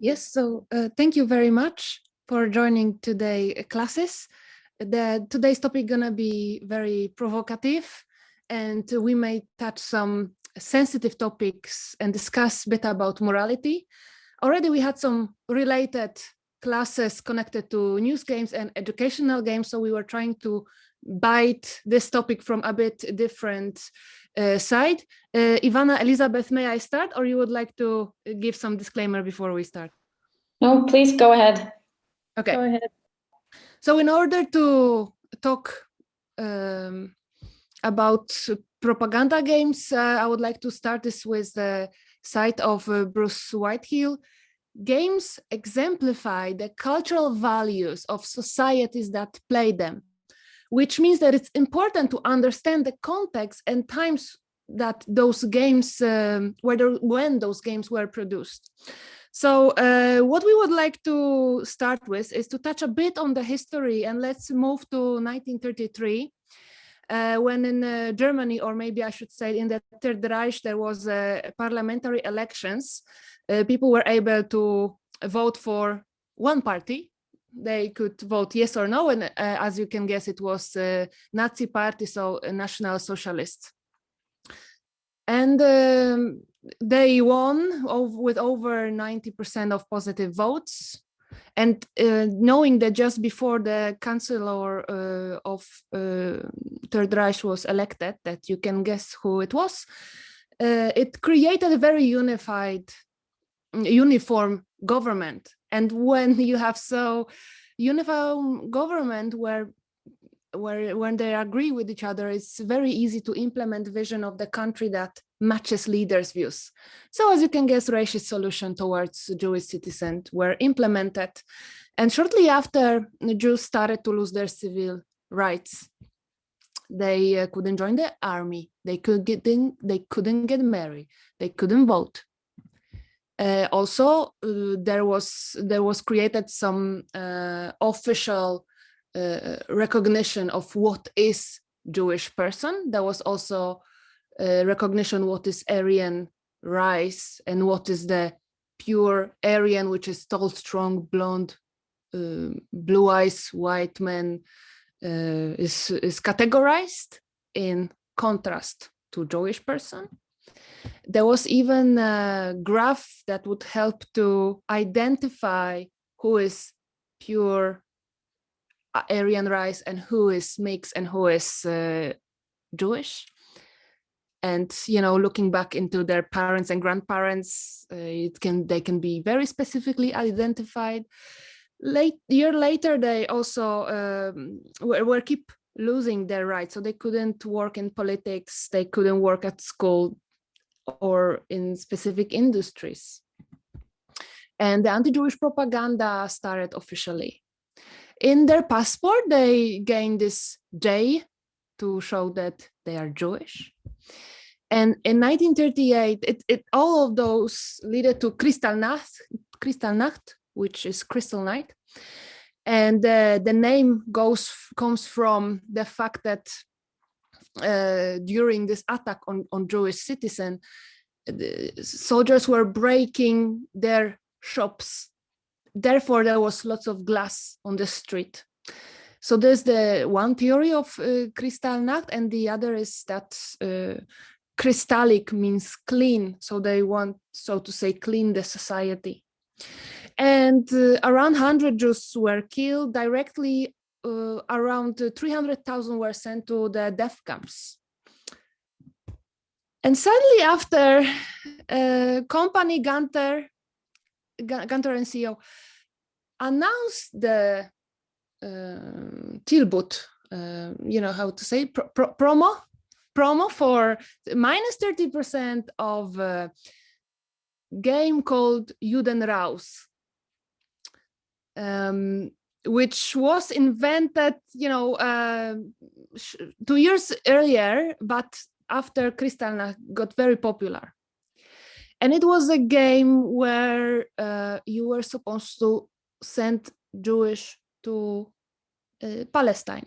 Yes, so thank you very much for joining today classes. Today's topic gonna be very provocative, and we may touch some sensitive topics and discuss a bit about morality. Already we had some related classes connected to news games and educational games, so we were trying to bite this topic from a bit different side. Ivana, Elisabeth, may I start, or you would like to give some disclaimer before we start? No, please go ahead. Okay. Go ahead. So in order to talk about propaganda games, I would like to start this with the site of Bruce Whitehill. Games exemplify the cultural values of societies that play them, which means that it's important to understand the context and times that those games, when those games were produced. So what we would like to start with is to touch a bit on the history, and let's move to 1933, when in Germany, or maybe I should say in the Third Reich, there was parliamentary elections. People were able to vote for one party. They could vote yes or no, and as you can guess, it was Nazi party, so National Socialists. And they won with over 90% of positive votes. And knowing that just before the chancellor of Third Reich was elected, that you can guess who it was, it created a very uniform government. And when you have so uniform government when they agree with each other, it's very easy to implement vision of the country that matches leaders' views. So as you can guess, racist solutions towards Jewish citizens were implemented. And shortly after, the Jews started to lose their civil rights. They couldn't join the army. They couldn't get married. They couldn't vote. Also, there was created some official recognition of what is Jewish person. There was also recognition what is Aryan race and what is the pure Aryan, which is tall, strong, blonde, blue eyes, white man, is categorized in contrast to Jewish person. There was even a graph that would help to identify who is pure Aryan race and who is mixed and who is Jewish. And looking back into their parents and grandparents, they can be very specifically identified. Year later, they also were keep losing their rights, so they couldn't work in politics, they couldn't work at school or in specific industries. And the anti-Jewish propaganda started officially. In their passport, they gained this J to show that they are Jewish. And in 1938, all of those led to Kristallnacht, which is Crystal Night. And the name comes from the fact that during this attack on Jewish citizens, the soldiers were breaking their shops. Therefore, there was lots of glass on the street. So there's the one theory of Kristallnacht, and the other is that Kristallic means clean. So they want, so to say, clean the society. And around 100 Jews were killed directly. Around 300,000 were sent to the death camps. And suddenly after, company Gunter and CEO announced the Tilbut, how to say, promo for minus 30% of a game called Judenraus, which was invented, 2 years earlier, but after Kristallnacht got very popular. And it was a game where you were supposed to send Jewish to Palestine.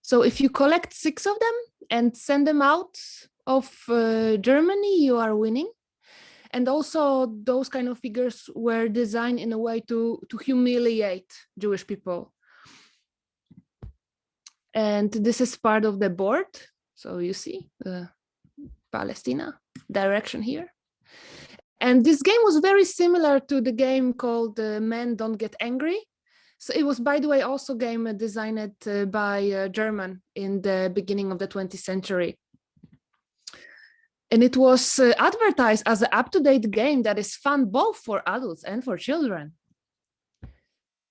So if you collect 6 of them and send them out of Germany, you are winning. And also those kind of figures were designed in a way to humiliate Jewish people. And this is part of the board. So you see Palestine direction here. And this game was very similar to the game called Men Don't Get Angry. So it was, by the way, also a game designed by German in the beginning of the 20th century. And it was advertised as an up-to-date game that is fun both for adults and for children.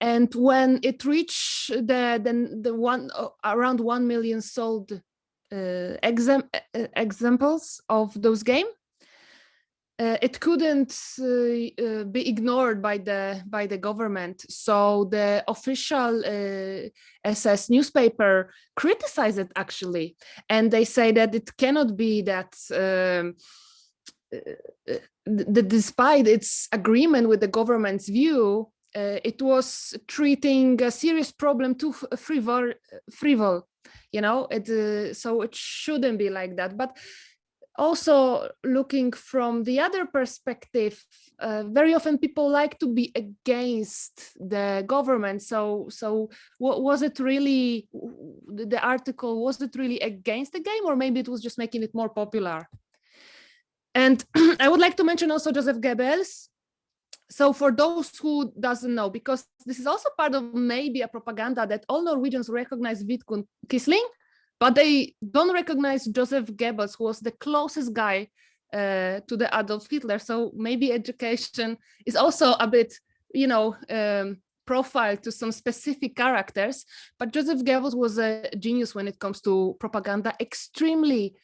And when it reached around 1 million sold examples of those games, it couldn't be ignored by the government. So the official SS newspaper criticized it actually, and they say that it cannot be that despite its agreement with the government's view, it was treating a serious problem too frivol, you know. So it shouldn't be like that. But also looking from the other perspective, very often people like to be against the government. So what was it really, the article, was it really against the game, or maybe it was just making it more popular? And I would like to mention also Joseph Goebbels. So for those who doesn't know, because this is also part of maybe a propaganda that all Norwegians recognize Vidkun Quisling, but they don't recognize Joseph Goebbels, who was the closest guy to the Adolf Hitler. So maybe education is also a bit, you know, profiled to some specific characters. But Joseph Goebbels was a genius when it comes to propaganda, extremely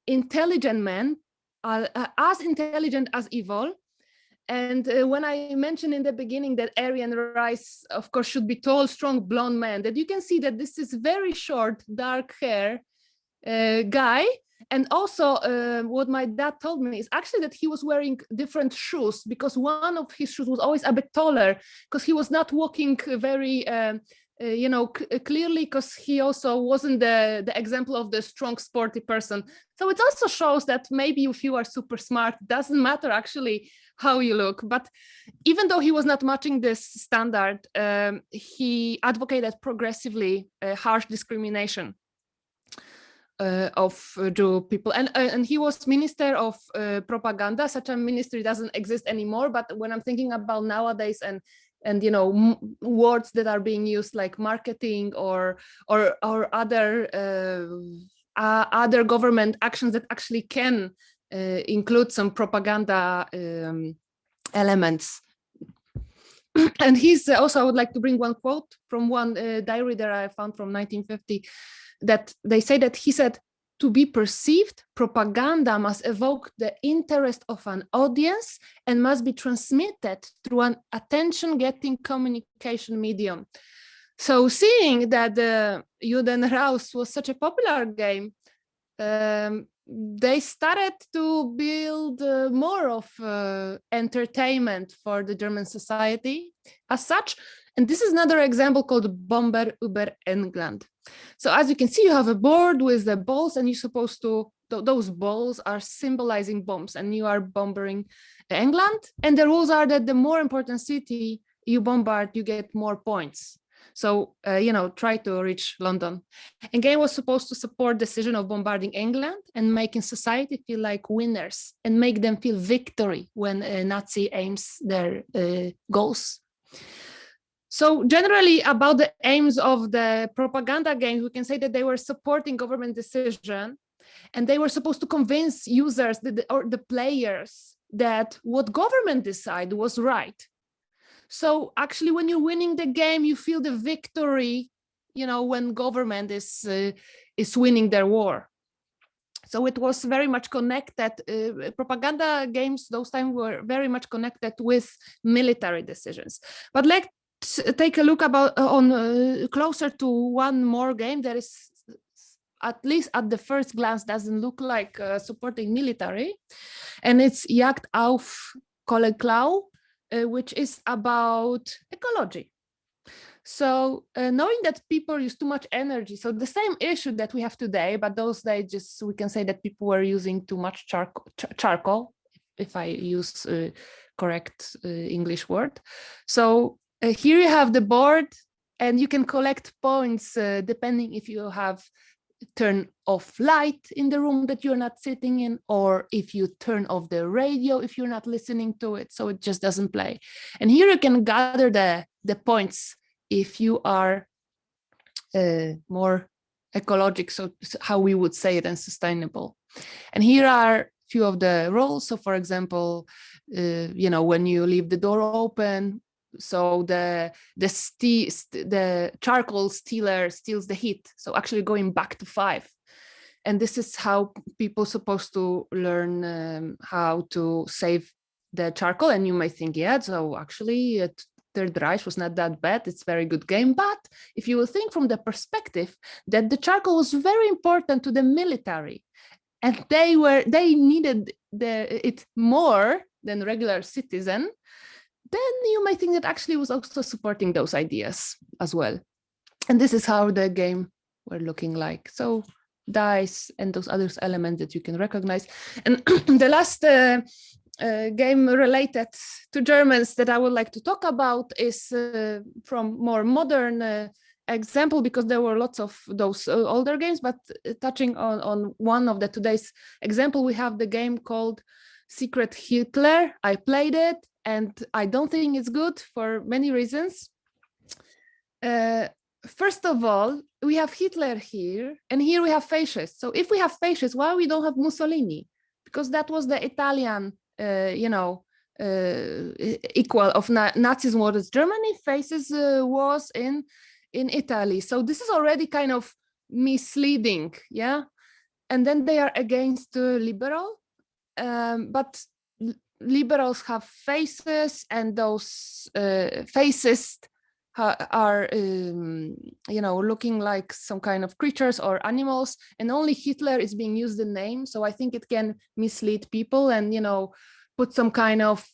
intelligent man, as intelligent as evil. And when I mentioned in the beginning that Aryan rice, of course, should be tall, strong, blonde man, that you can see that this is very short, dark hair guy. And also what my dad told me is actually that he was wearing different shoes, because one of his shoes was always a bit taller, because he was not walking very, you know, clearly, because he also wasn't the example of the strong, sporty person. So it also shows that maybe if you are super smart, doesn't matter actually how you look. But even though he was not matching this standard, he advocated progressively harsh discrimination of Jew people, and he was minister of propaganda. Such a ministry doesn't exist anymore. But when I'm thinking about nowadays and you know, words that are being used like marketing or other government actions that actually can include some propaganda elements. And he's also, I would like to bring one quote from one diary that I found from 1950, that they say that he said, "To be perceived, propaganda must evoke the interest of an audience and must be transmitted through an attention-getting communication medium." So seeing that Judenraus was such a popular game, they started to build more of entertainment for the German society as such. And this is another example called Bomber über England. So as you can see, you have a board with the balls, and you're supposed to, those balls are symbolizing bombs, and you are bombarding England. And the rules are that the more important city you bombard, you get more points. So, you know, try to reach London. And game was supposed to support the decision of bombarding England and making society feel like winners and make them feel victory when a Nazi aims their goals. So generally about the aims of the propaganda games, we can say that they were supporting government decision, and they were supposed to convince users or the players that what government decide was right. So actually, when you're winning the game, you feel the victory, you know, when government is winning their war. So it was very much connected. Propaganda games those times were very much connected with military decisions. But let's take a look closer to one more game that is, at least at the first glance, doesn't look like supporting military, and it's Jagd auf Kohlenklau, which is about ecology. So knowing that people use too much energy, so the same issue that we have today, but those days just we can say that people were using too much charcoal, if I use correct English word. So here you have the board, and you can collect points depending if you have turn off light in the room that you're not sitting in, or if you turn off the radio if you're not listening to it, so it just doesn't play. And here you can gather the points if you are more ecologic, so how we would say it, and sustainable. And here are a few of the roles. So for example, when you leave the door open, so the charcoal stealer steals the heat, so actually going back to 5. And this is how people supposed to learn how to save the charcoal. And you might think, yeah, so actually Third Reich was not that bad, it's a very good game. But if you will think from the perspective that the charcoal was very important to the military, and they needed it more than regular citizen, then you might think that actually was also supporting those ideas as well. And this is how the game were looking like. So dice and those other elements that you can recognize. And the last game related to Germans that I would like to talk about is from more modern example, because there were lots of those older games, but touching on one of the today's example, we have the game called Secret Hitler. I played it, and I don't think it's good for many reasons. First of all, we have Hitler here, and here we have fascists. So if we have fascists, why we don't have Mussolini? Because that was the Italian, equal of Nazism, was Germany faces was in Italy. So this is already kind of misleading, yeah? And then they are against liberal, but liberals have faces, and those fascists are looking like some kind of creatures or animals, and only Hitler is being used the name. So I think it can mislead people and put some kind of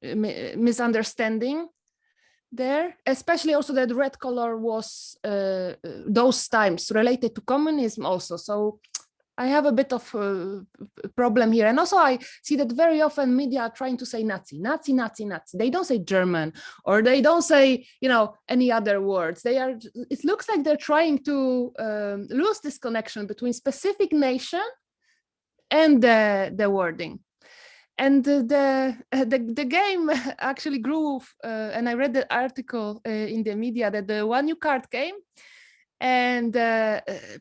misunderstanding there, especially also that red color was those times related to communism also. So I have a bit of a problem here. And also I see that very often media are trying to say Nazi, Nazi, Nazi, Nazi. They don't say German, or they don't say, any other words. It looks like they're trying to lose this connection between specific nation and the wording. And the game actually grew, and I read the article in the media that the One New Card came, and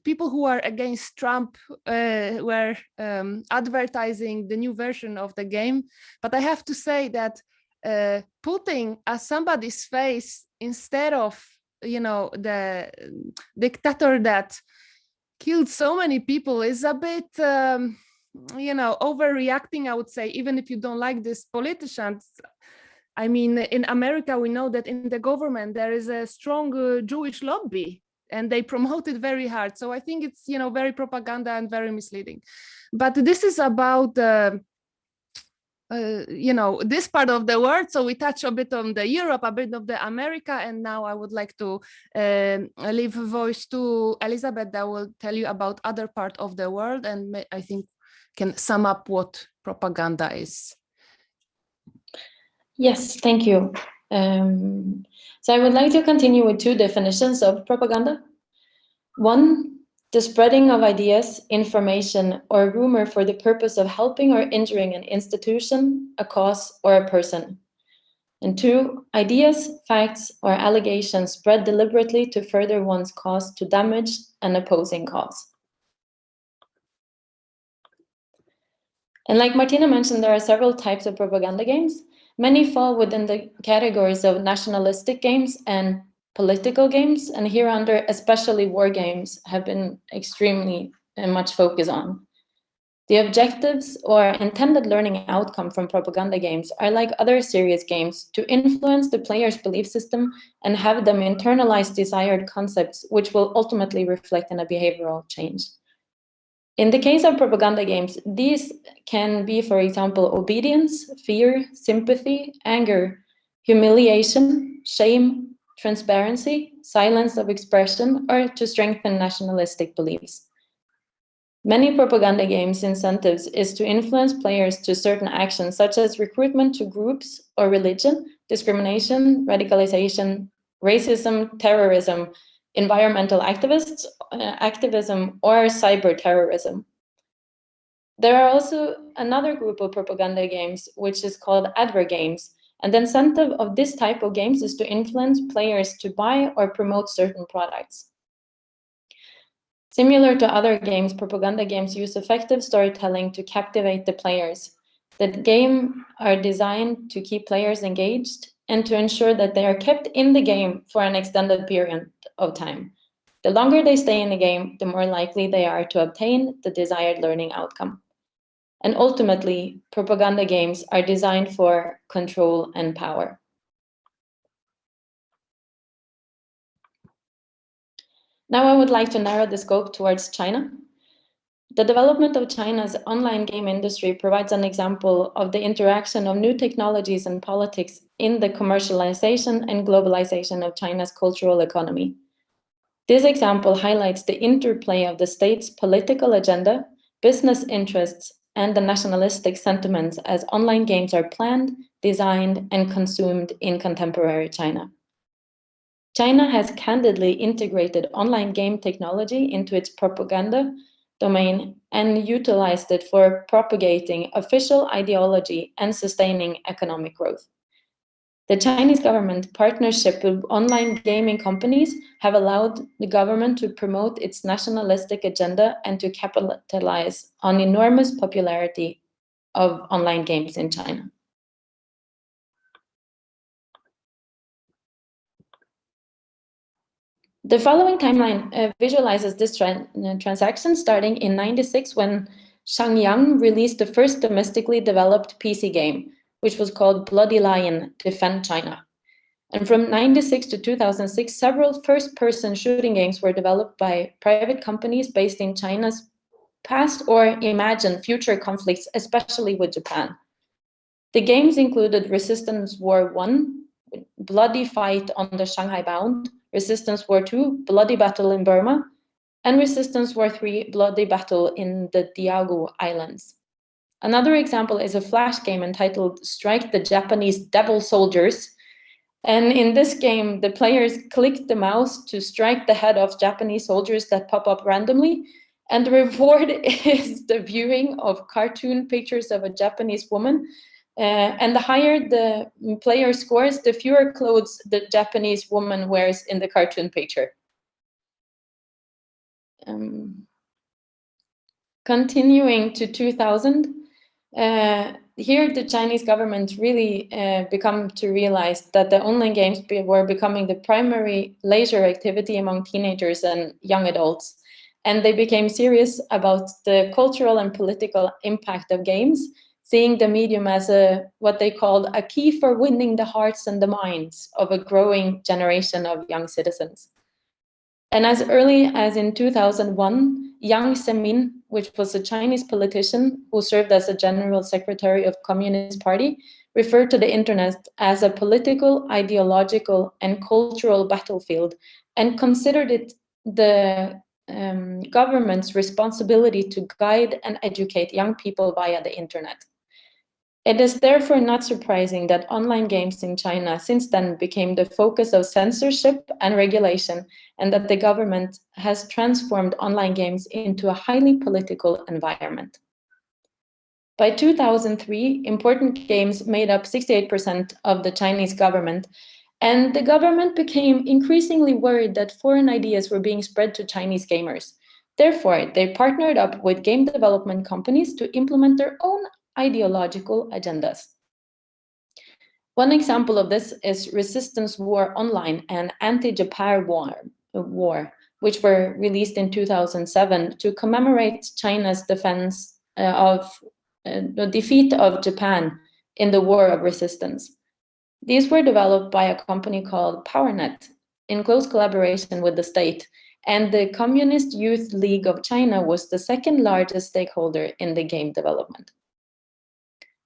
people who are against Trump were advertising the new version of the game. But I have to say that putting somebody's face instead of, the dictator that killed so many people is a bit, overreacting, I would say, even if you don't like these politicians. I mean, in America, we know that in the government, there is a strong Jewish lobby, and they promote it very hard. So I think it's, very propaganda and very misleading. But this is about, this part of the world. So we touch a bit on the Europe, a bit of the America. And now I would like to leave a voice to Elisabeth that will tell you about other part of the world, and I think can sum up what propaganda is. Yes, thank you. So I would like to continue with 2 definitions of propaganda. 1, the spreading of ideas, information, or rumor for the purpose of helping or injuring an institution, a cause, or a person. And 2, ideas, facts, or allegations spread deliberately to further one's cause to damage an opposing cause. And like Martina mentioned, there are several types of propaganda games. Many fall within the categories of nationalistic games and political games, and here under especially war games have been extremely much focus on. The objectives or intended learning outcome from propaganda games are like other serious games to influence the player's belief system and have them internalize desired concepts, which will ultimately reflect in a behavioral change. In the case of propaganda games, these can be, for example, obedience, fear, sympathy, anger, humiliation, shame, transparency, silence of expression, or to strengthen nationalistic beliefs. Many propaganda games' incentives is to influence players to certain actions, such as recruitment to groups or religion, discrimination, radicalization, racism, terrorism, environmental activism, or cyber terrorism. There are also another group of propaganda games, which is called advert games, and the incentive of this type of games is to influence players to buy or promote certain products. Similar to other games, propaganda games use effective storytelling to captivate the players. The games are designed to keep players engaged and to ensure that they are kept in the game for an extended period of time. The longer they stay in the game, the more likely they are to obtain the desired learning outcome. And ultimately, propaganda games are designed for control and power. Now I would like to narrow the scope towards China. The development of China's online game industry provides an example of the interaction of new technologies and politics in the commercialization and globalization of China's cultural economy. This example highlights the interplay of the state's political agenda, business interests, and the nationalistic sentiments as online games are planned, designed, and consumed in contemporary China. China has candidly integrated online game technology into its propaganda domain and utilized it for propagating official ideology and sustaining economic growth. The Chinese government partnership with online gaming companies have allowed the government to promote its nationalistic agenda and to capitalize on enormous popularity of online games in China. The following timeline visualizes this transaction starting in '96 when Shangyang released the first domestically developed PC game, which was called Bloody Lion: Defend China. And from '96 to 2006, several first-person shooting games were developed by private companies based in China's past or imagined future conflicts, especially with Japan. The games included Resistance War I, Bloody Fight on the Shanghai Bound, Resistance War II, Bloody Battle in Burma, and Resistance War III, Bloody Battle in the Diaoyu Islands. Another example is a flash game entitled Strike the Japanese Devil Soldiers. And in this game, the players click the mouse to strike the head of Japanese soldiers that pop up randomly. And the reward is the viewing of cartoon pictures of a Japanese woman. And the higher the player scores, the fewer clothes the Japanese woman wears in the cartoon picture. Continuing to 2000, here the Chinese government really become to realize that the online games were becoming the primary leisure activity among teenagers and young adults. And they became serious about the cultural and political impact of games, seeing the medium as what they called a key for winning the hearts and the minds of a growing generation of young citizens. And as early as in 2001, Yang Zemin, which was a Chinese politician who served as a general secretary of Communist Party, referred to the internet as a political, ideological, and cultural battlefield, and considered it the government's responsibility to guide and educate young people via the internet. It is therefore not surprising that online games in China since then became the focus of censorship and regulation, and that the government has transformed online games into a highly political environment. By 2003, important games made up 68% of the Chinese government, and the government became increasingly worried that foreign ideas were being spread to Chinese gamers. Therefore, they partnered up with game development companies to implement their own ideological agendas. One example of this is Resistance War Online and Anti-Japan War, which were released in 2007 to commemorate China's defense of the defeat of Japan in the War of Resistance. These were developed by a company called PowerNet in close collaboration with the state, and the Communist Youth League of China was the second largest stakeholder in the game development.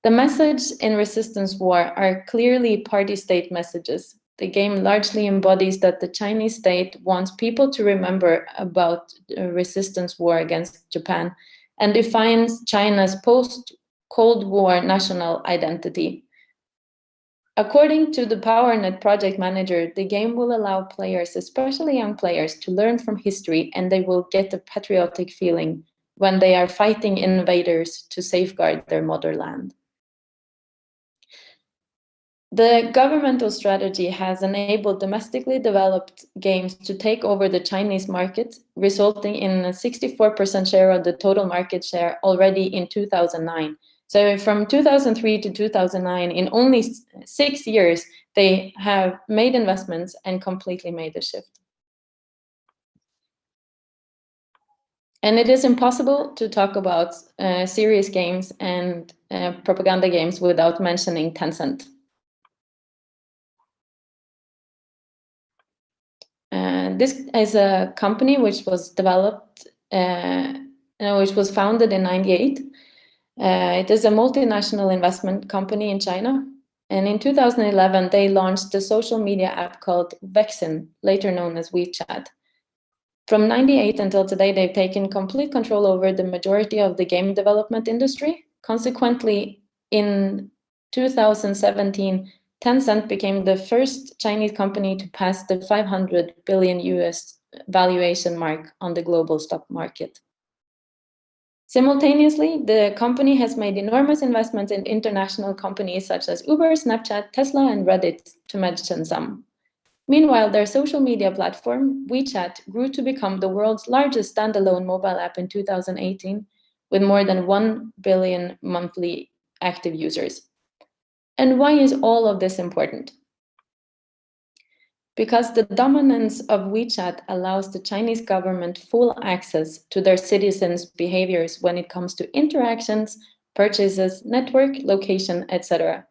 The messages in Resistance War are clearly party-state messages, The game largely embodies that the Chinese state wants people to remember about the resistance war against Japan and defines China's post-Cold War national identity. According to the PowerNet project manager, the game will allow players, especially young players, to learn from history, and they will get a patriotic feeling when they are fighting invaders to safeguard their motherland. The governmental strategy has enabled domestically developed games to take over the Chinese market, resulting in a 64% share of the total market share already in 2009. So from 2003 to 2009, in only 6 years, they have made investments and completely made the shift. And it is impossible to talk about serious games and propaganda games without mentioning Tencent. This is a company which was developed, which was founded in '98. It is a multinational investment company in China. And in 2011, they launched a social media app called Vexin, later known as WeChat. From '98 until today, they've taken complete control over the majority of the game development industry. Consequently, in 2017, Tencent became the first Chinese company to pass the 500 billion US valuation mark on the global stock market. Simultaneously, the company has made enormous investments in international companies such as Uber, Snapchat, Tesla, and Reddit, to mention some. Meanwhile, their social media platform, WeChat, grew to become the world's largest standalone mobile app in 2018, with more than 1 billion monthly active users. And why is all of this important? Because the dominance of WeChat allows the Chinese government full access to their citizens' behaviors when it comes to interactions, purchases, network, location, etc.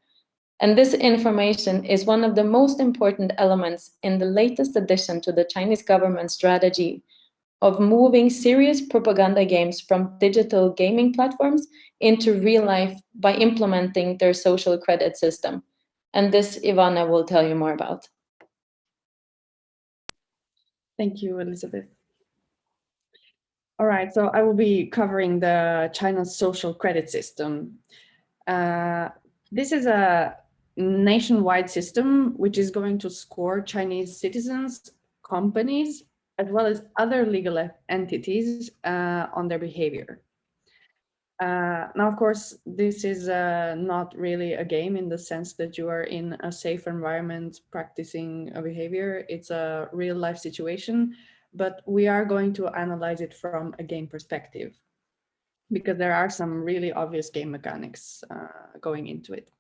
And this information is one of the most important elements in the latest addition to the Chinese government strategy of moving serious propaganda games from digital gaming platforms into real life by implementing their social credit system. And this Ivana will tell you more about. Thank you, Elisabeth. All right, so I will be covering the China's social credit system. This is a nationwide system which is going to score Chinese citizens, companies, as well as other legal entities on their behavior. Now, of course, this is not really a game in the sense that you are in a safe environment practicing a behavior. It's a real life situation, but we are going to analyze it from a game perspective because there are some really obvious game mechanics going into it.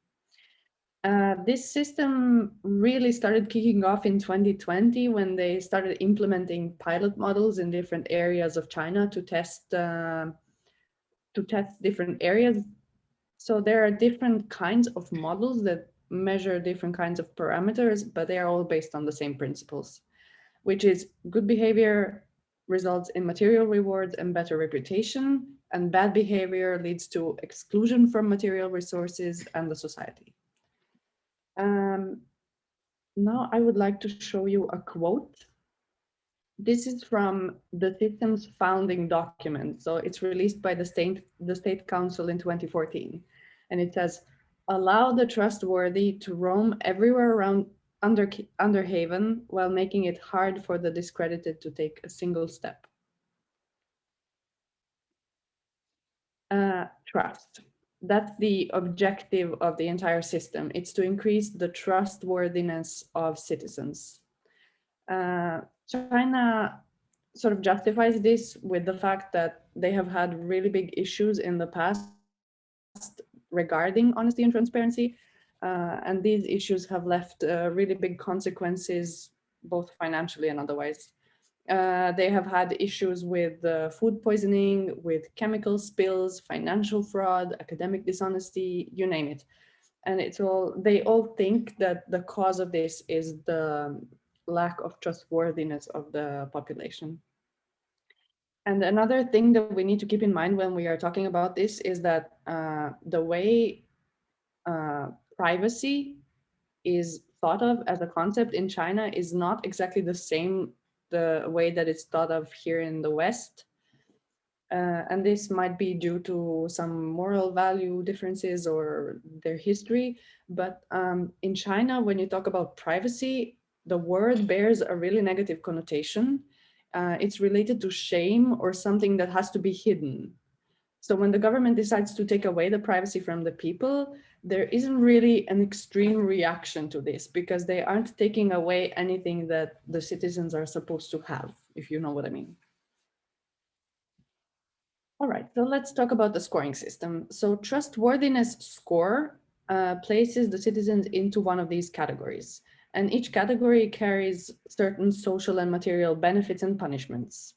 This system really started kicking off in 2020 when they started implementing pilot models in different areas of China to test different areas. So there are different kinds of models that measure different kinds of parameters, but they are all based on the same principles, which is good behavior results in material rewards and better reputation, and bad behavior leads to exclusion from material resources and the society. Now I would like to show you a quote. This is from the system's founding document. So it's released by the State Council in 2014. And it says, allow the trustworthy to roam everywhere around Underhaven while making it hard for the discredited to take a single step. Trust. That's the objective of the entire system. It's to increase the trustworthiness of citizens. China sort of justifies this with the fact that they have had really big issues in the past regarding honesty and transparency. And these issues have left really big consequences, both financially and otherwise. They have had issues with food poisoning, with chemical spills, financial fraud, academic dishonesty, you name it. And they all think that the cause of this is the lack of trustworthiness of the population. And another thing that we need to keep in mind when we are talking about this is that the way privacy is thought of as a concept in China is not exactly the same the way that it's thought of here in the West. And this might be due to some moral value differences or their history. But in China, when you talk about privacy, the word bears a really negative connotation. It's related to shame or something that has to be hidden. So when the government decides to take away the privacy from the people, there isn't really an extreme reaction to this because they aren't taking away anything that the citizens are supposed to have, if you know what I mean. All right, so let's talk about the scoring system. So trustworthiness score places the citizens into one of these categories, and each category carries certain social and material benefits and punishments.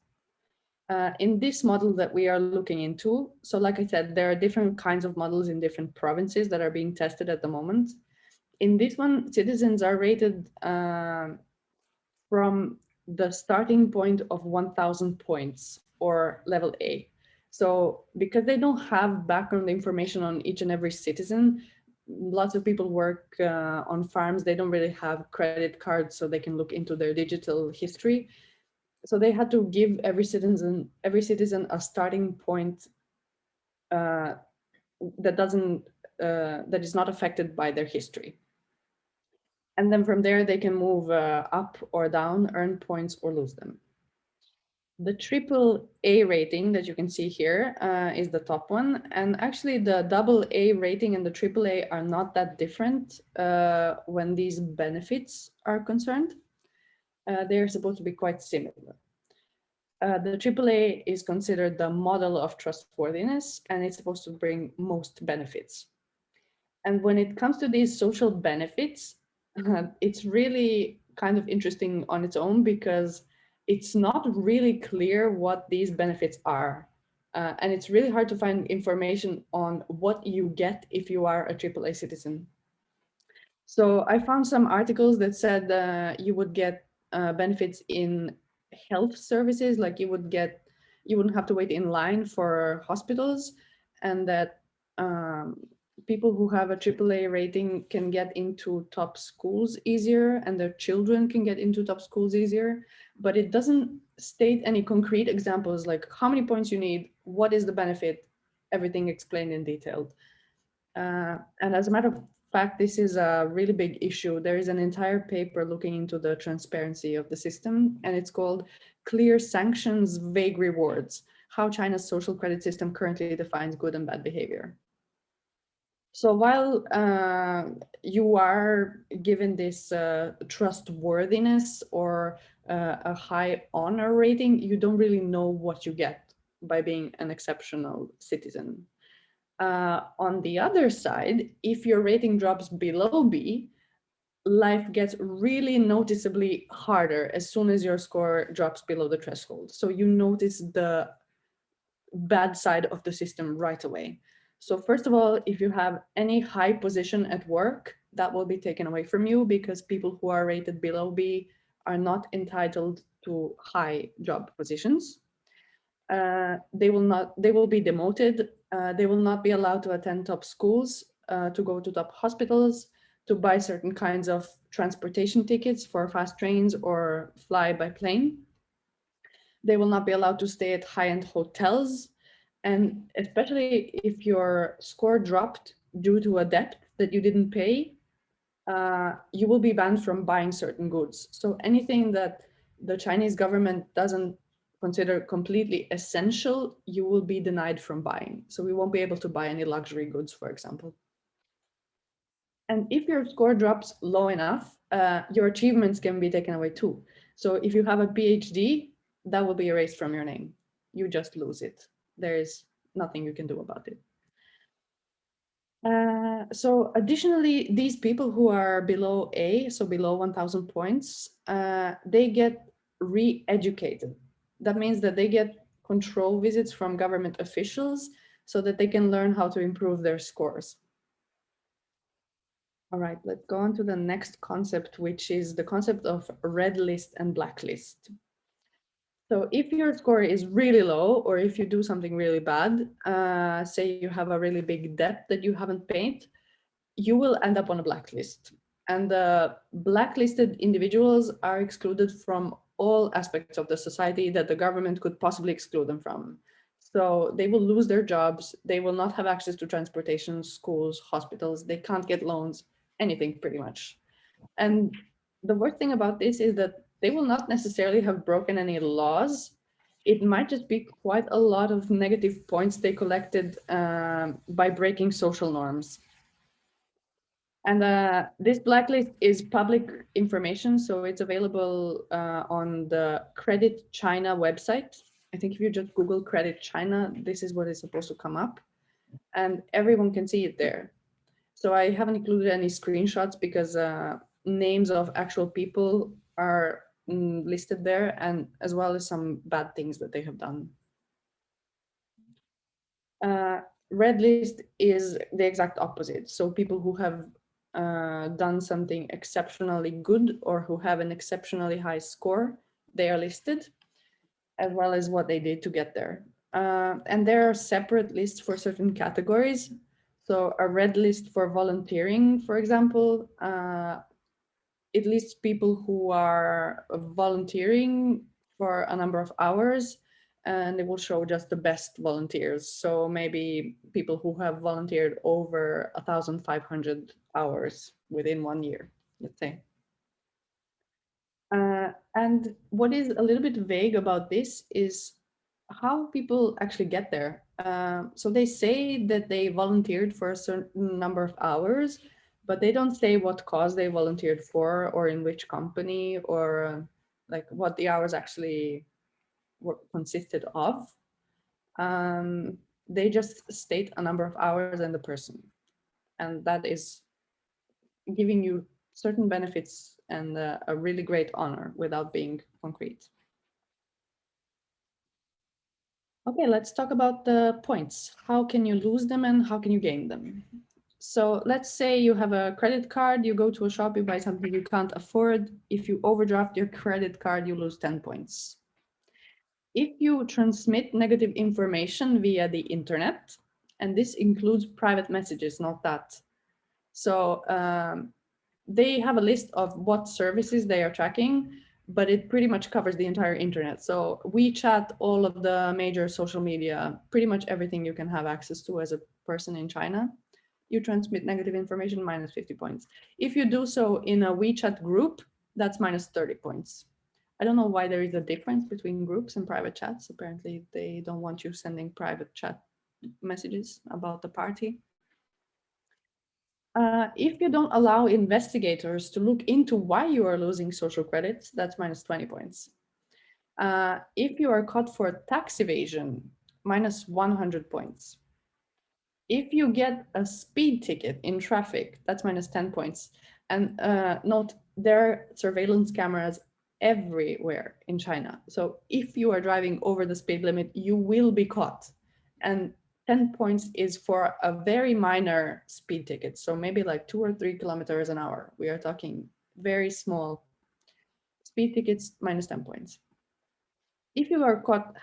In this model that we are looking into, so like I said, there are different kinds of models in different provinces that are being tested at the moment. In this one, citizens are rated from the starting point of 1,000 points or level A. So because they don't have background information on each and every citizen, lots of people work on farms, they don't really have credit cards so they can look into their digital history. So they had to give every citizen a starting point that is not affected by their history. And then from there, they can move up or down, earn points or lose them. The triple A rating that you can see here is the top one. And actually the double A rating and the triple A are not that different when these benefits are concerned. They're supposed to be quite similar. The triple A is considered the model of trustworthiness, and it's supposed to bring most benefits. And when it comes to these social benefits, it's really kind of interesting on its own because it's not really clear what these benefits are. And it's really hard to find information on what you get if you are a AAA citizen. So I found some articles that said you would get benefits in health services, like you wouldn't have to wait in line for hospitals, and that people who have a AAA rating can get into top schools easier and their children can get into top schools easier, but it doesn't state any concrete examples like how many points you need, what is the benefit, everything explained in detail. And as a matter of fact, this is a really big issue. There is an entire paper looking into the transparency of the system, and it's called Clear Sanctions, Vague Rewards, How China's Social Credit System Currently Defines Good and Bad Behavior. So while you are given this trustworthiness or a high honor rating, you don't really know what you get by being an exceptional citizen. On the other side, if your rating drops below B, life gets really noticeably harder as soon as your score drops below the threshold. So you notice the bad side of the system right away. So first of all, if you have any high position at work, that will be taken away from you because people who are rated below B are not entitled to high job positions. They will be demoted. They will not be allowed to attend top schools, to go to top hospitals, to buy certain kinds of transportation tickets for fast trains or fly by plane. They will not be allowed to stay at high-end hotels. And especially if your score dropped due to a debt that you didn't pay, you will be banned from buying certain goods. So anything that the Chinese government doesn't consider completely essential, you will be denied from buying. So we won't be able to buy any luxury goods, for example. And if your score drops low enough, your achievements can be taken away too. So if you have a PhD, that will be erased from your name. You just lose it. There is nothing you can do about it. So additionally, these people who are below A, so below 1,000 points, they get re-educated. That means that they get control visits from government officials so that they can learn how to improve their scores. All right, let's go on to the next concept, which is the concept of red list and blacklist. So if your score is really low, or if you do something really bad, say you have a really big debt that you haven't paid, you will end up on a blacklist. And the blacklisted individuals are excluded from all aspects of the society that the government could possibly exclude them from. So they will lose their jobs, they will not have access to transportation, schools, hospitals, they can't get loans, anything pretty much. And the worst thing about this is that they will not necessarily have broken any laws. It might just be quite a lot of negative points they collected by breaking social norms. And this blacklist is public information, so it's available on the Credit China website. I think if you just Google Credit China, this is what is supposed to come up, and everyone can see it there. So I haven't included any screenshots because names of actual people are listed there, and as well as some bad things that they have done. Red list is the exact opposite. So people who have done something exceptionally good or who have an exceptionally high score, they are listed, as well as what they did to get there. And there are separate lists for certain categories. So a red list for volunteering, for example, it lists people who are volunteering for a number of hours, and it will show just the best volunteers. So maybe people who have volunteered over 1,500 hours within 1 year, let's say. And what is a little bit vague about this is how people actually get there. So they say that they volunteered for a certain number of hours, but they don't say what cause they volunteered for or in which company or like what the hours actually consisted of. They just state a number of hours and the person. And that is giving you certain benefits and a really great honor without being concrete. Okay, let's talk about the points. How can you lose them and how can you gain them? So let's say you have a credit card, you go to a shop, you buy something you can't afford. If you overdraft your credit card, you lose 10 points. If you transmit negative information via the internet, and this includes private messages, not that. So they have a list of what services they are tracking, but it pretty much covers the entire internet. So WeChat, all of the major social media, pretty much everything you can have access to as a person in China. You transmit negative information, minus 50 points. If you do so in a WeChat group, that's minus 30 points. I don't know why there is a difference between groups and private chats. Apparently they don't want you sending private chat messages about the party. If you don't allow investigators to look into why you are losing social credits, that's minus 20 points. If you are caught for tax evasion, minus 100 points. If you get a speed ticket in traffic, that's minus 10 points. And note, there are surveillance cameras everywhere in China. So if you are driving over the speed limit, you will be caught. And 10 points is for a very minor speed ticket. So maybe like 2 or 3 kilometers an hour. We are talking very small speed tickets, minus 10 points. If you are caught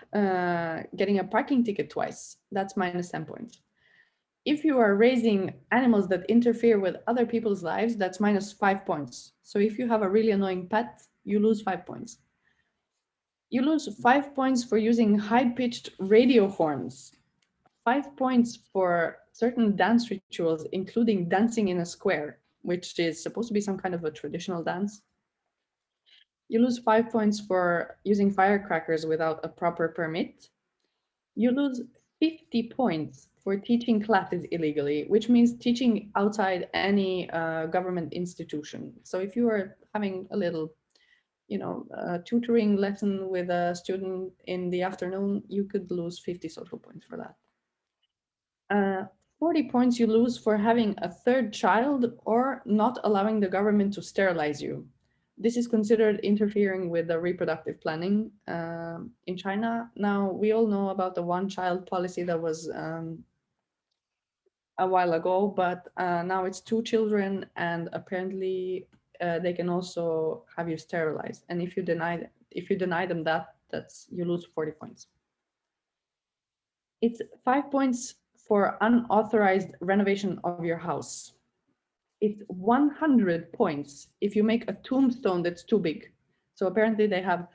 getting a parking ticket twice, that's minus 10 points. If you are raising animals that interfere with other people's lives, that's minus 5 points. So if you have a really annoying pet, you lose 5 points. You lose 5 points for using high-pitched radio horns. 5 points for certain dance rituals, including dancing in a square, which is supposed to be some kind of a traditional dance. You lose 5 points for using firecrackers without a proper permit. You lose 50 points for teaching classes illegally, which means teaching outside any government institution. So if you are having a little, tutoring lesson with a student in the afternoon, you could lose 50 social points for that. 40 points you lose for having a third child or not allowing the government to sterilize you. This is considered interfering with the reproductive planning in China. Now, we all know about the one-child policy that was a while ago, but now it's 2 children, and apparently they can also have you sterilized. And if you deny them that, you lose 40 points. It's 5 points for unauthorized renovation of your house. it's 100 points if you make a tombstone that's too big. So apparently they have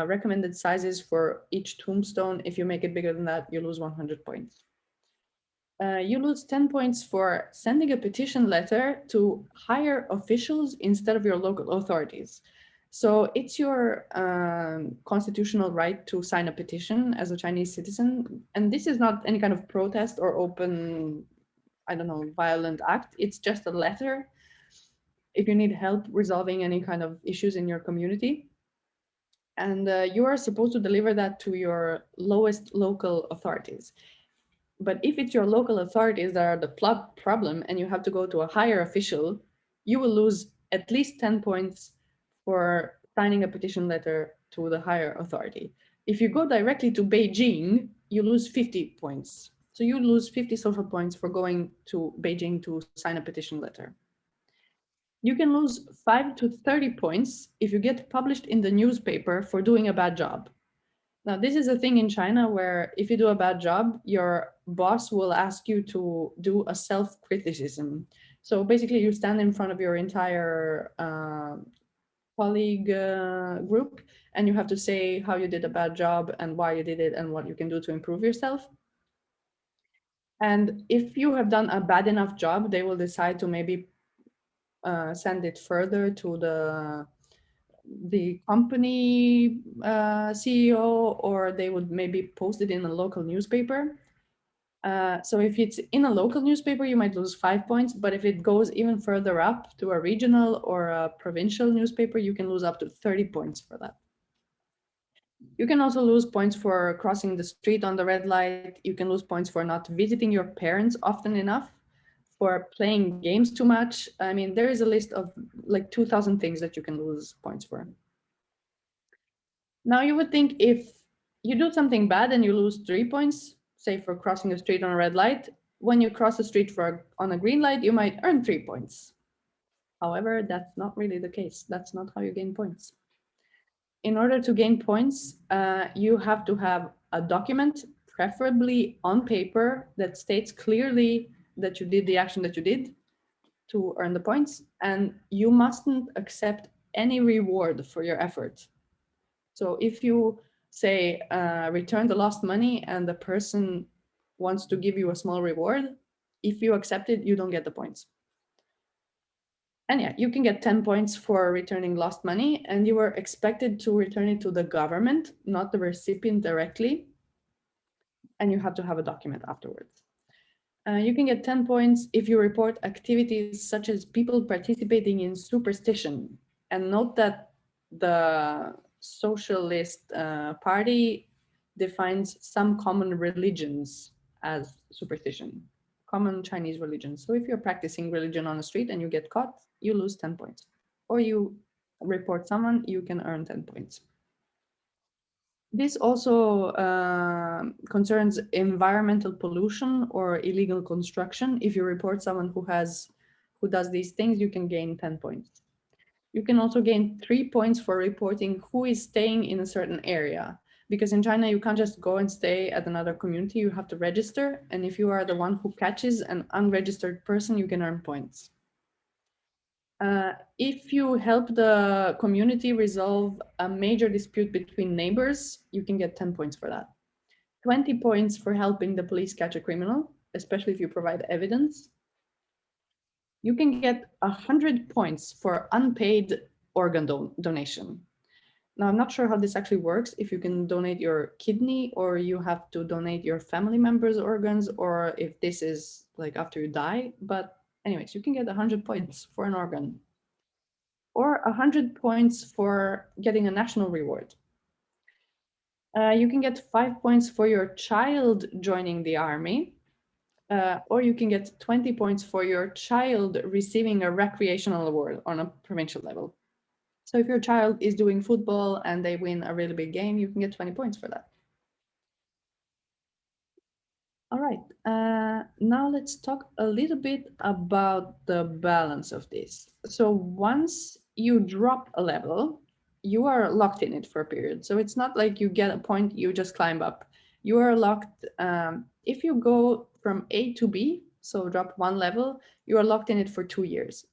recommended sizes for each tombstone. If you make it bigger than that, you lose 100 points. You lose 10 points for sending a petition letter to higher officials instead of your local authorities. So it's your constitutional right to sign a petition as a Chinese citizen. And this is not any kind of protest or open, I don't know, violent act. It's just a letter if you need help resolving any kind of issues in your community. And you are supposed to deliver that to your lowest local authorities. But if it's your local authorities that are the problem and you have to go to a higher official, you will lose at least 10 points for signing a petition letter to the higher authority. If you go directly to Beijing, you lose 50 points. So you lose 50 social points for going to Beijing to sign a petition letter. You can lose 5 to 30 points if you get published in the newspaper for doing a bad job. Now, this is a thing in China where if you do a bad job, your boss will ask you to do a self-criticism. So basically, you stand in front of your entire colleague group, and you have to say how you did a bad job and why you did it and what you can do to improve yourself. And if you have done a bad enough job, they will decide to maybe send it further to the company CEO, or they would maybe post it in a local newspaper. So if it's in a local newspaper, you might lose 5 points, but if it goes even further up to a regional or a provincial newspaper, you can lose up to 30 points for that. You can also lose points for crossing the street on the red light. You can lose points for not visiting your parents often enough, for playing games too much. I mean, there is a list of like 2,000 things that you can lose points for. Now you would think if you do something bad and you lose 3 points, say for crossing the street on a red light, when you cross the street on a green light, you might earn 3 points. However, that's not really the case. That's not how you gain points. In order to gain points, you have to have a document, preferably on paper, that states clearly that you did the action that you did to earn the points, and you mustn't accept any reward for your effort. So if you say return the lost money and the person wants to give you a small reward, if you accept it, you don't get the points. And yeah, you can get 10 points for returning lost money, and you are expected to return it to the government, not the recipient directly. And you have to have a document afterwards. You can get 10 points if you report activities such as people participating in superstition. And note that the Socialist Party defines some common religions as superstition, common Chinese religions. So if you're practicing religion on the street and you get caught, you lose 10 points. Or you report someone, you can earn 10 points. This also concerns environmental pollution or illegal construction. If you report someone who does these things, you can gain 10 points. You can also gain 3 points for reporting who is staying in a certain area. Because in China, you can't just go and stay at another community, you have to register. And if you are the one who catches an unregistered person, you can earn points. If you help the community resolve a major dispute between neighbors, you can get 10 points for that. 20 points for helping the police catch a criminal, especially if you provide evidence. You can get 100 points for unpaid organ donation. Now, I'm not sure how this actually works, if you can donate your kidney or you have to donate your family members' organs, or if this is like after you die, but anyways, you can get 100 points for an organ, or 100 points for getting a national reward. You can get 5 points for your child joining the army, or you can get 20 points for your child receiving a recreational award on a provincial level. So if your child is doing football and they win a really big game, you can get 20 points for that. All right, now let's talk a little bit about the balance of this. So once you drop a level, you are locked in it for a period. So it's not like you get a point, you just climb up. You are locked, if you go from A to B, so drop one level, you are locked in it for 2 years.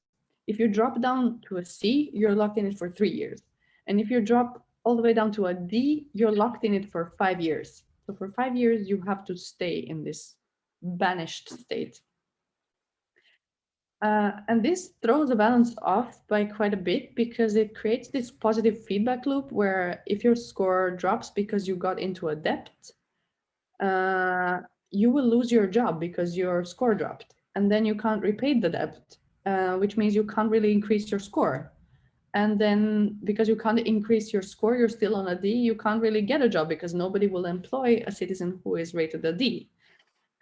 If you drop down to a C, you're locked in it for 3 years. And if you drop all the way down to a D, you're locked in it for 5 years. So for 5 years, you have to stay in this banished state. And this throws the balance off by quite a bit because it creates this positive feedback loop where if your score drops because you got into a debt, you will lose your job because your score dropped. And then you can't repay the debt, which means you can't really increase your score. And then because you can't increase your score, you're still on a D, you can't really get a job because nobody will employ a citizen who is rated a D.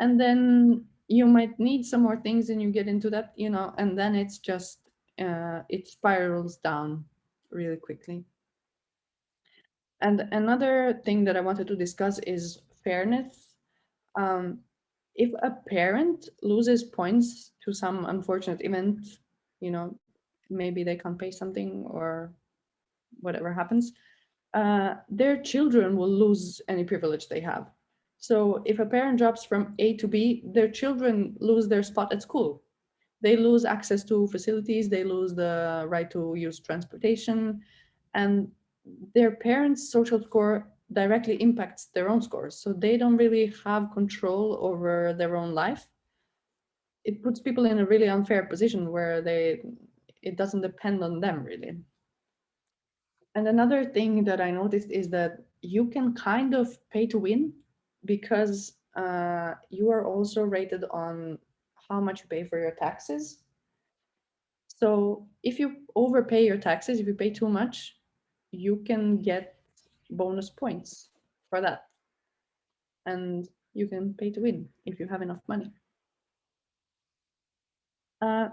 And then you might need some more things and you get into that, and then it's just, it spirals down really quickly. And another thing that I wanted to discuss is fairness. If a parent loses points to some unfortunate event, maybe they can't pay something or whatever happens, their children will lose any privilege they have. So if a parent drops from A to B, their children lose their spot at school. They lose access to facilities, they lose the right to use transportation, and their parents' social score directly impacts their own scores. So they don't really have control over their own life. It puts people in a really unfair position where it doesn't depend on them really. And another thing that I noticed is that you can kind of pay to win because you are also rated on how much you pay for your taxes. So if you overpay your taxes, if you pay too much, you can get bonus points for that. And you can pay to win if you have enough money.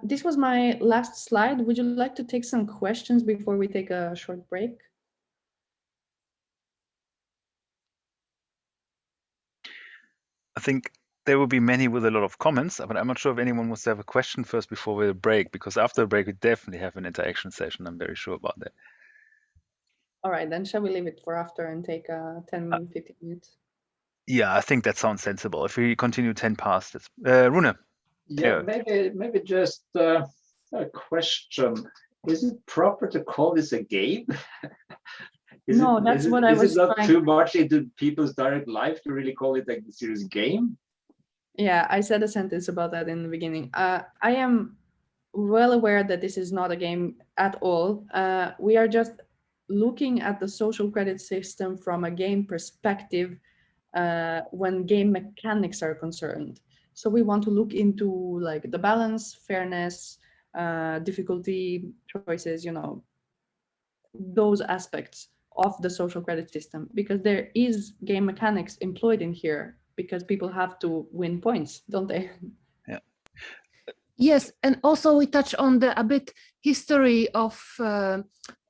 This was my last slide. Would you like to take some questions before we take a short break? I think there will be many with a lot of comments, but I'm not sure if anyone wants to have a question first before we break, because after the break, we definitely have an interaction session. I'm very sure about that. All right, then shall we leave it for after and take 10, 15 minutes? Yeah, I think that sounds sensible. If we continue 10 past, it's Rune. Yeah, maybe just a question. Is it proper to call this a game? Is it not too much into people's direct life to really call it like a serious game? Yeah, I said a sentence about that in the beginning. I am well aware that this is not a game at all. We are just looking at the social credit system from a game perspective when game mechanics are concerned. So we want to look into like the balance, fairness, difficulty choices, those aspects of the social credit system, because there is game mechanics employed in here because people have to win points, don't they? Yeah. Yes, and also we touch on a bit history of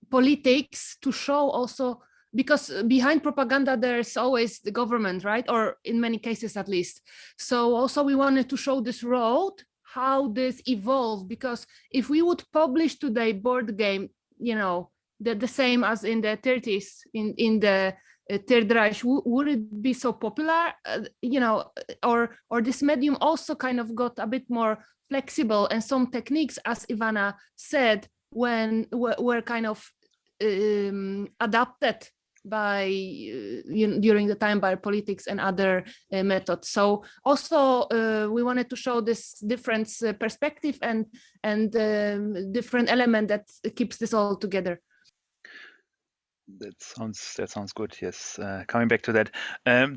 politics to show also, because behind propaganda there's always the government, right? Or in many cases at least. So also we wanted to show this road, how this evolved, because if we would publish today board game, the same as in the 30s in the Third Reich, would it be so popular? Or this medium also kind of got a bit more flexible, and some techniques, as Ivana said, were kind of adapted by during the time by politics and other methods. So also we wanted to show this different perspective and different element that keeps this all together. That sounds good. Yes, coming back to that,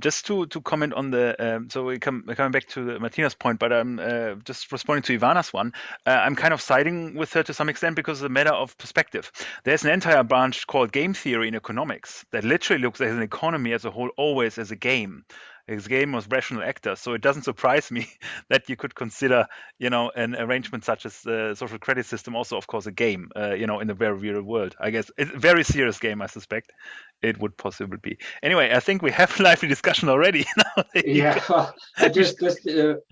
just to comment on the so we're coming back to Martina's point, but I'm just responding to Ivana's one. I'm kind of siding with her to some extent because it's a matter of perspective. There's an entire branch called game theory in economics that literally looks at an economy as a whole always as a game. It's a game of rational actors, so it doesn't surprise me that you could consider, an arrangement such as the social credit system also, of course, a game, in the very real world. I guess it's a very serious game, I suspect it would possibly be. Anyway, I think we have a lively discussion already. Yeah, well, I just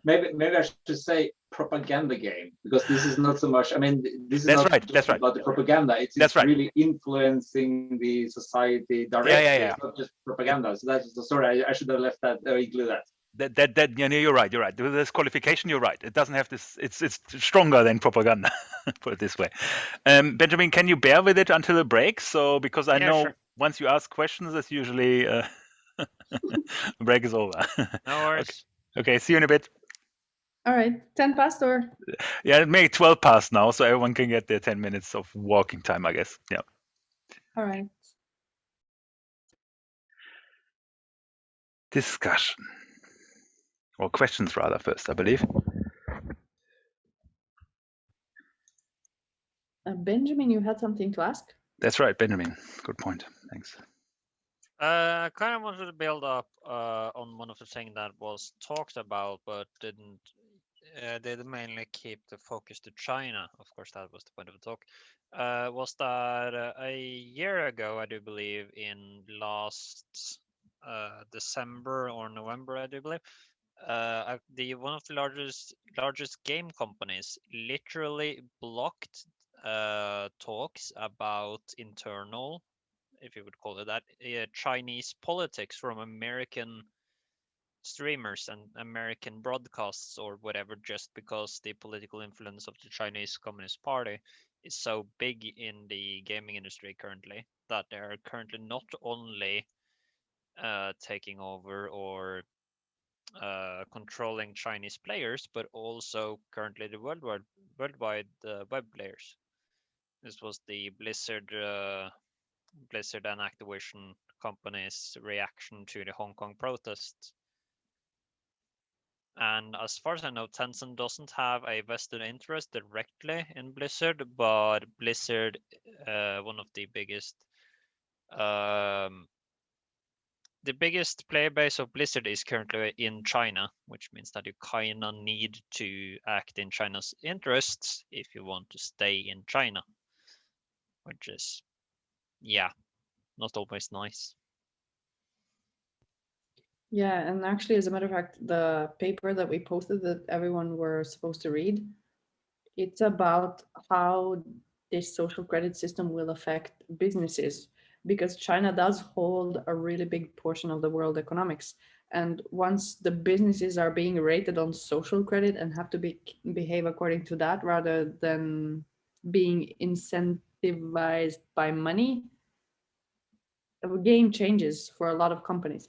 maybe I should say propaganda game, because this is not so much. I mean, this is that's right. about the propaganda. It's really influencing the society directly. Yeah. It's not just propaganda. So sorry, I should have left that or include that. You're right. With this qualification, you're right. It doesn't have this. It's stronger than propaganda. Put it this way. Benjamin, can you bear with it until the break? So because I know sure. once you ask questions, it's usually the break is over. No worries. Okay. See you in a bit. All right, 10 past or? Yeah, it may 12 past now, so everyone can get their 10 minutes of walking time, I guess. Yeah. All right. Discussion. Or questions rather first, I believe. Benjamin, you had something to ask? That's right, Benjamin. Good point. Thanks. I kind of wanted to build up on one of the things that was talked about, but didn't mainly keep the focus to China. Of course, that was the point of the talk. Was that a year ago, I do believe, in last December or November, I do believe, one of the largest game companies literally blocked talks about internal, if you would call it that, Chinese politics from American streamers and American broadcasts or whatever, just because the political influence of the Chinese Communist Party is so big in the gaming industry currently that they are currently not only taking over or controlling Chinese players, but also currently the worldwide web players. This was the Blizzard and Activision companies' reaction to the Hong Kong protests. And as far as I know, Tencent doesn't have a vested interest directly in Blizzard, but Blizzard, one of the biggest player base of Blizzard is currently in China, which means that you kind of need to act in China's interests if you want to stay in China, which is, yeah, not always nice. Yeah, and actually, as a matter of fact, the paper that we posted that everyone were supposed to read, it's about how this social credit system will affect businesses, because China does hold a really big portion of the world economics. And once the businesses are being rated on social credit and have to behave according to that rather than being incentivized by money, the game changes for a lot of companies.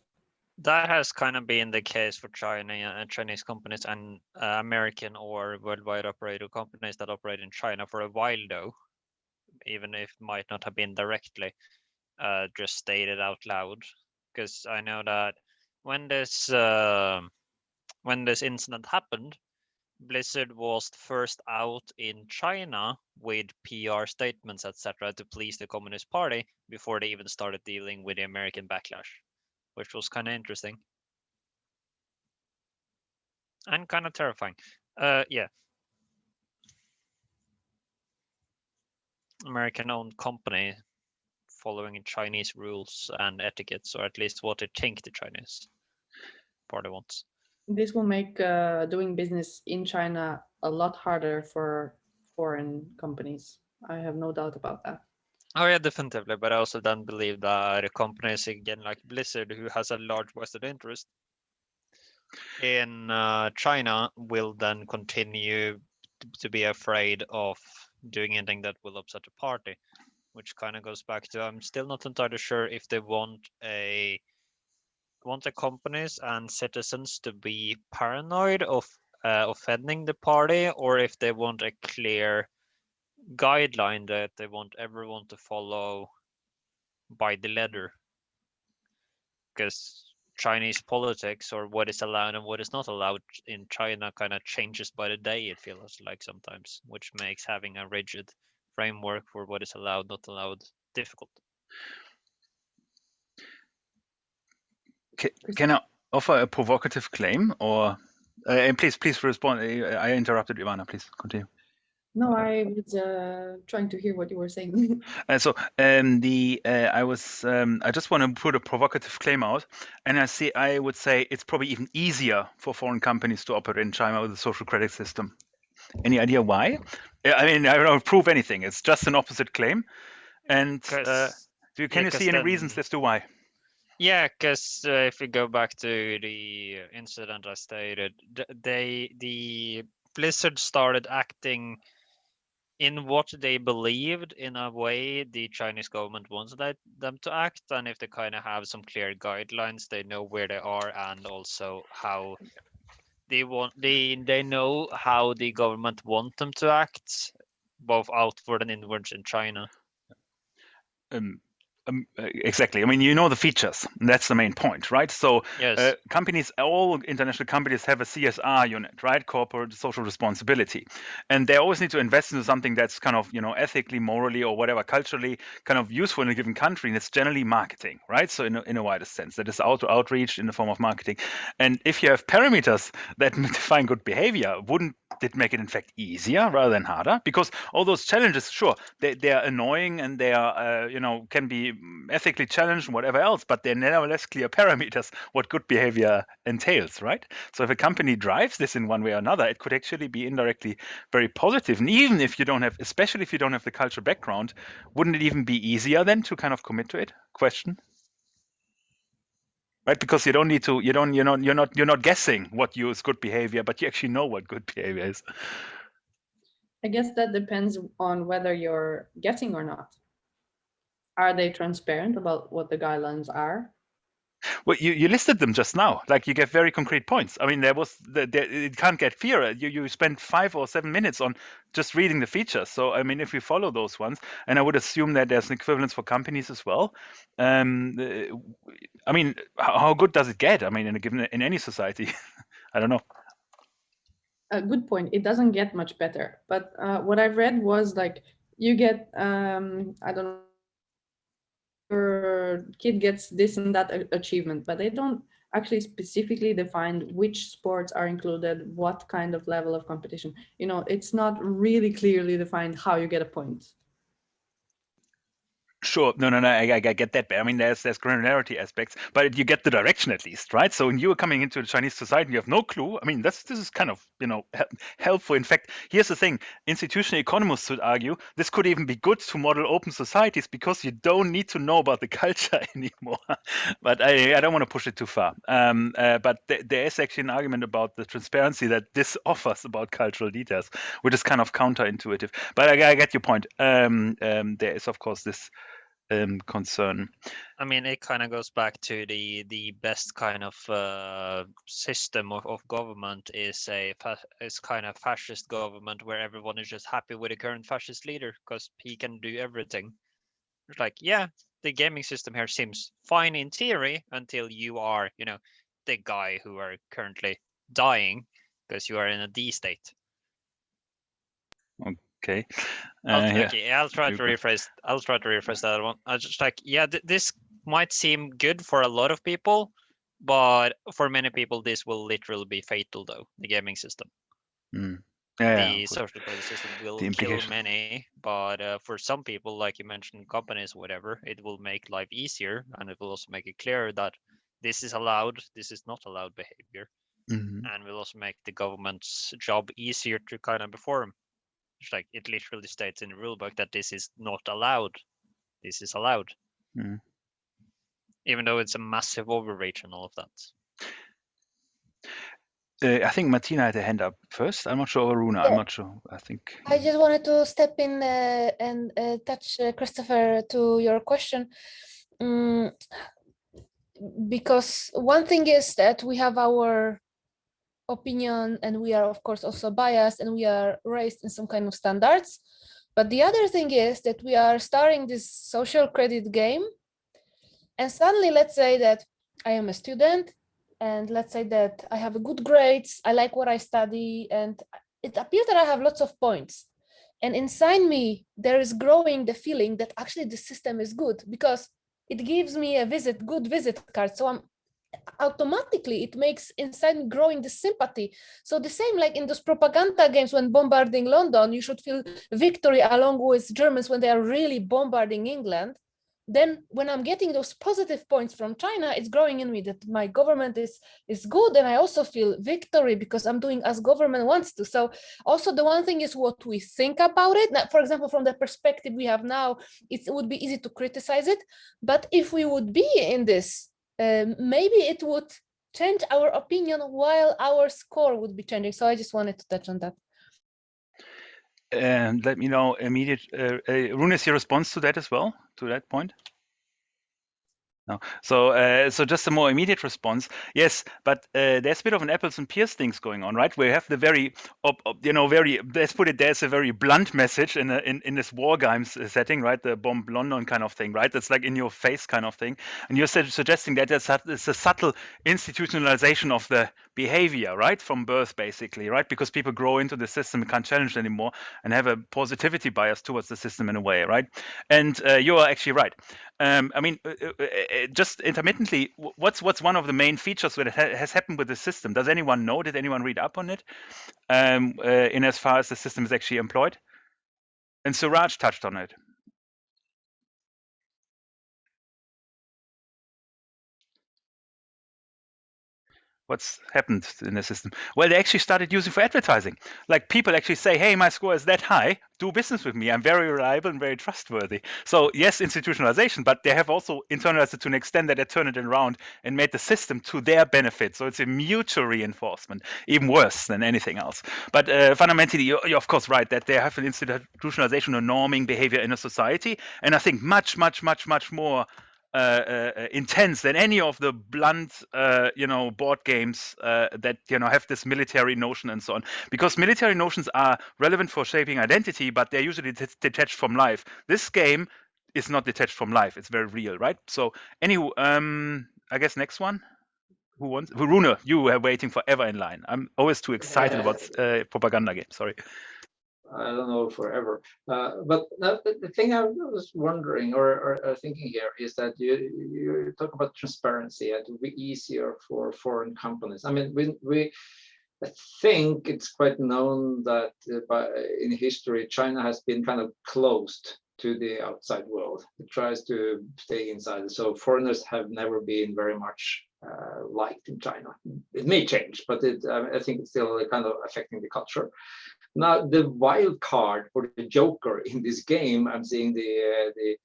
That has kind of been the case for China and Chinese companies and American or worldwide operator companies that operate in China for a while, though, even if it might not have been directly just stated out loud. Because I know that when this incident happened, Blizzard was first out in China with PR statements, etc., to please the Communist Party before they even started dealing with the American backlash, which was kind of interesting and kind of terrifying. Yeah. American-owned company following Chinese rules and etiquettes, or at least what they think the Chinese party wants. This will make doing business in China a lot harder for foreign companies. I have no doubt about that. Oh yeah, definitively. But I also don't believe that companies, again, like Blizzard, who has a large vested interest in China, will then continue to be afraid of doing anything that will upset the party, which kind of goes back to, I'm still not entirely sure if they want the companies and citizens to be paranoid of offending the party, or if they want a clear guideline that they want everyone to follow by the letter. Because Chinese politics, or what is allowed and what is not allowed in China, kind of changes by the day, it feels like sometimes, which makes having a rigid framework for what is allowed, not allowed, difficult. Can I offer a provocative claim, or and please respond. I interrupted Ivana. Please continue. No, I was trying to hear what you were saying. I just want to put a provocative claim out, and I would say it's probably even easier for foreign companies to operate in China with a social credit system. Any idea why? I mean, I don't prove anything. It's just an opposite claim. And can you see any reasons as to why? Yeah, because if we go back to the incident I stated, the Blizzard started acting in what they believed in a way the Chinese government wants them to act, and if they kind of have some clear guidelines, they know where they are and also how they know how the government want them to act, both outward and inwards in China. Exactly. I mean, you know the features. And that's the main point, right? So Yes. companies, all international companies have a CSR unit, right? Corporate social responsibility. And they always need to invest into something that's kind of, ethically, morally, or whatever, culturally kind of useful in a given country. And it's generally marketing, right? So in a wider sense, that is outreach in the form of marketing. And if you have parameters that define good behavior, wouldn't it make it in fact easier rather than harder? Because all those challenges, sure, they are annoying and they are, can be ethically challenged and whatever else, but they're nevertheless clear parameters what good behavior entails, right? So if a company drives this in one way or another, it could actually be indirectly very positive. And even if you don't have, especially if you don't have the cultural background, wouldn't it even be easier then to kind of commit to it? Question. Right, because you don't need to, you're not guessing what is good behavior, but you actually know what good behavior is. I guess that depends on whether you're guessing or not. Are they transparent about what the guidelines are? Well, you listed them just now. Like, you get very concrete points. I mean, it can't get clearer. You spent 5 or 7 minutes on just reading the features. So, I mean, if we follow those ones, and I would assume that there's an equivalence for companies as well. I mean, how good does it get? I mean, in any society, I don't know. A good point. It doesn't get much better. But what I've read was like you get, I don't know, your kid gets this and that achievement, but they don't actually specifically define which sports are included, what kind of level of competition. It's not really clearly defined how you get a point. Sure. No, I get that. I mean, there's granularity aspects, but you get the direction at least, right? So when you are coming into the Chinese society, you have no clue. I mean, this is kind of, helpful. In fact, here's the thing. Institutional economists would argue this could even be good to model open societies because you don't need to know about the culture anymore. But I don't want to push it too far. But there is actually an argument about the transparency that this offers about cultural details, which is kind of counterintuitive. But I get your point. There is, of course, this concern. I mean, it kind of goes back to the best kind of system of government is kind of fascist government where everyone is just happy with the current fascist leader because he can do everything. It's like, yeah, the gaming system here seems fine in theory until you are, the guy who are currently dying because you are in a D state. Okay. I'll try to rephrase that one. I just like, yeah, this might seem good for a lot of people, but for many people, this will literally be fatal, though. The gaming system, the social credit system will kill many, but for some people, like you mentioned, companies, whatever, it will make life easier, and it will also make it clear that this is allowed, this is not allowed behavior, and will also make the government's job easier to kind of perform. It's like it literally states in the rulebook that this is not allowed. This is allowed. Even though it's a massive overreach and all of that. I think Martina had a hand up first. I'm not sure, Aruna. Yeah. I'm not sure. I think I just wanted to step in and touch Christopher to your question. Because one thing is that we have our opinion and we are of course also biased and we are raised in some kind of standards, but the other thing is that we are starting this social credit game, and suddenly let's say that I am a student and let's say that I have good grades, I like what I study, and it appears that I have lots of points, and inside me there is growing the feeling that actually the system is good because it gives me a good visit card. So I'm automatically, it makes inside me growing the sympathy. So the same like in those propaganda games when bombarding London, you should feel victory along with Germans when they are really bombarding England. Then when I'm getting those positive points from China, it's growing in me that my government is good, and I also feel victory because I'm doing as government wants to. So also the one thing is what we think about it. Now, for example, from the perspective we have now, it would be easy to criticize it. But if we would be in this maybe it would change our opinion while our score would be changing. So I just wanted to touch on that. And let me know immediate. Rune, is your response to that as well, to that point? No. So just a more immediate response. Yes, but there's a bit of an apples and pears things going on, right? We have the very, very, let's put it, there's a very blunt message in this war games setting, right? The bomb London kind of thing, right? That's like in your face kind of thing. And you're suggesting that it's a subtle institutionalization of the behavior, right? From birth, basically, right? Because people grow into the system and can't challenge it anymore and have a positivity bias towards the system in a way, right? And you are actually right. I mean, just intermittently, what's one of the main features that has happened with the system? Does anyone know? Did anyone read up on it? In as far as the system is actually employed? And Suraj touched on it. What's happened in the system? Well, they actually started using for advertising. Like people actually say, hey, my score is that high, do business with me. I'm very reliable and very trustworthy. So yes, institutionalization, but they have also internalized it to an extent that they turn it around and made the system to their benefit. So it's a mutual reinforcement, even worse than anything else. But fundamentally, you're of course right that they have an institutionalization or norming behavior in a society. And I think much, much, much, much more intense than any of the blunt, board games that have this military notion and so on. Because military notions are relevant for shaping identity, but they're usually detached from life. This game is not detached from life; it's very real, right? So, anywho, I guess next one. Who wants? Rune, you were waiting forever in line. I'm always too excited about propaganda games. Sorry. I don't know forever, but the thing I was wondering or thinking here is that you talk about transparency. It would be easier for foreign companies. I mean, I think it's quite known that in history China has been kind of closed to the outside world. It tries to stay inside. So foreigners have never been very much liked in China. It may change, but I think it's still kind of affecting the culture. Now, the wild card or the joker in this game, I'm seeing the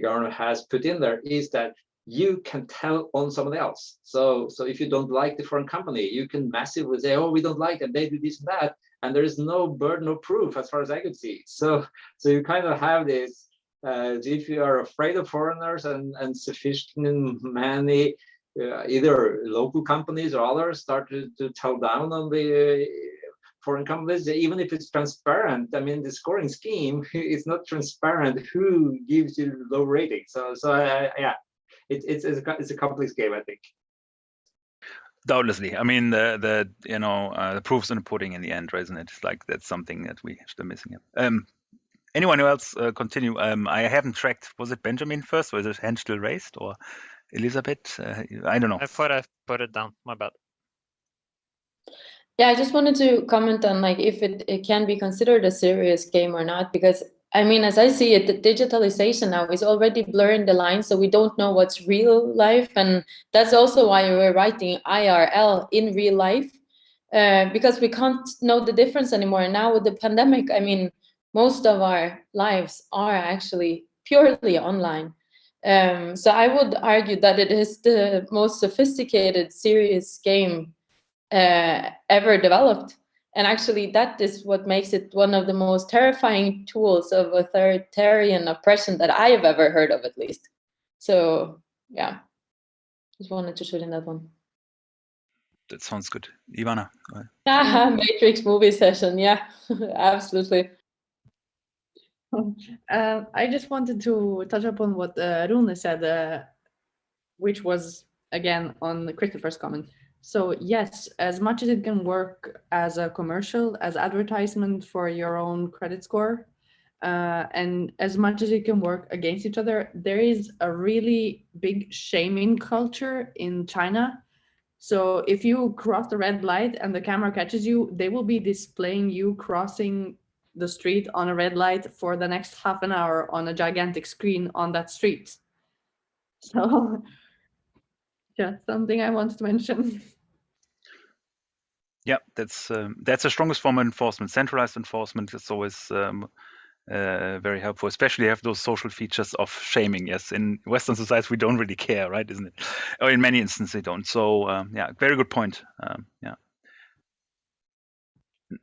government has put in there, is that you can tell on someone else. So if you don't like the foreign company, you can massively say, oh, we don't like them, they do this and that, and there is no burden of proof as far as I could see. So you kind of have this, if you are afraid of foreigners and sufficient many either local companies or others start to tell down on the foreign companies, even if it's transparent. I mean, the scoring scheme is not transparent who gives you low rating. So yeah, it's a complex game, I think. Doubtlessly. I mean, the proof's in the pudding in the end, isn't it? It's like that's something that we still missing. Anyone else continue? I haven't tracked. Was it Benjamin first, or is it hand still raised, or Elisabeth? I don't know. I thought I put it down. My bad. Yeah, I just wanted to comment on like if it can be considered a serious game or not, because I mean, as I see it, the digitalization now is already blurring the lines, so we don't know what's real life, and that's also why we're writing IRL, in real life, because we can't know the difference anymore. And now with the pandemic, I mean, most of our lives are actually purely online. So I would argue that it is the most sophisticated, serious game ever developed. And actually, that is what makes it one of the most terrifying tools of authoritarian oppression that I have ever heard of, at least. So, yeah, just wanted to shoot in that one. That sounds good. Ivana. Matrix movie session, yeah, absolutely. I just wanted to touch upon what Rune said, which was, again, on Christopher's comment. So yes, as much as it can work as a commercial, as advertisement for your own credit score, and as much as it can work against each other, there is a really big shaming culture in China. So if you cross the red light and the camera catches you, they will be displaying you crossing the street on a red light for the next half an hour on a gigantic screen on that street. So just something I wanted to mention. Yeah, that's the strongest form of enforcement. Centralized enforcement is always very helpful, especially have those social features of shaming. Yes, in Western societies we don't really care, right? Isn't it? Or in many instances they don't. So yeah, very good point. Yeah.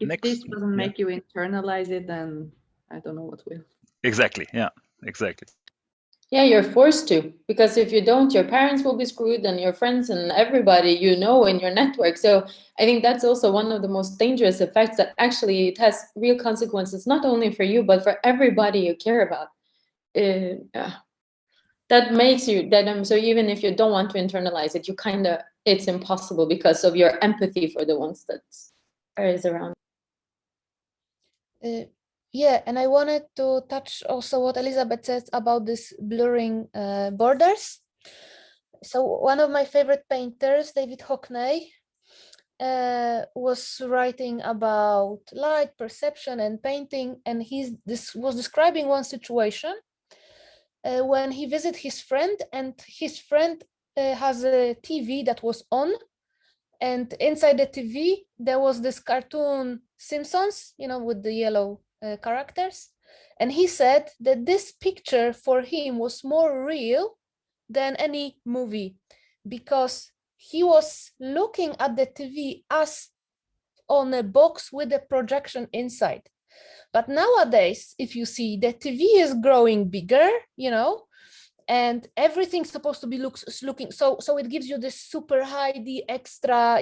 If Next, this doesn't make you internalize it, then I don't know what will. Exactly. Yeah. Exactly. Yeah, you're forced to, because if you don't, your parents will be screwed and your friends and everybody you know in your network. So I think that's also one of the most dangerous effects, that actually it has real consequences, not only for you, but for everybody you care about. That makes you that so even if you don't want to internalize it, you it's impossible because of your empathy for the ones that is around. Yeah, and I wanted to touch also what Elisabeth said about this blurring borders. So one of my favorite painters, David Hockney, was writing about light perception and painting, and this was describing one situation when he visited his friend, and his friend has a TV that was on, and inside the TV there was this cartoon Simpsons, with the yellow characters, and he said that this picture for him was more real than any movie, because he was looking at the TV as on a box with a projection inside. But nowadays, if you see, the TV is growing bigger, and everything's supposed to be looking so it gives you this super high, the extra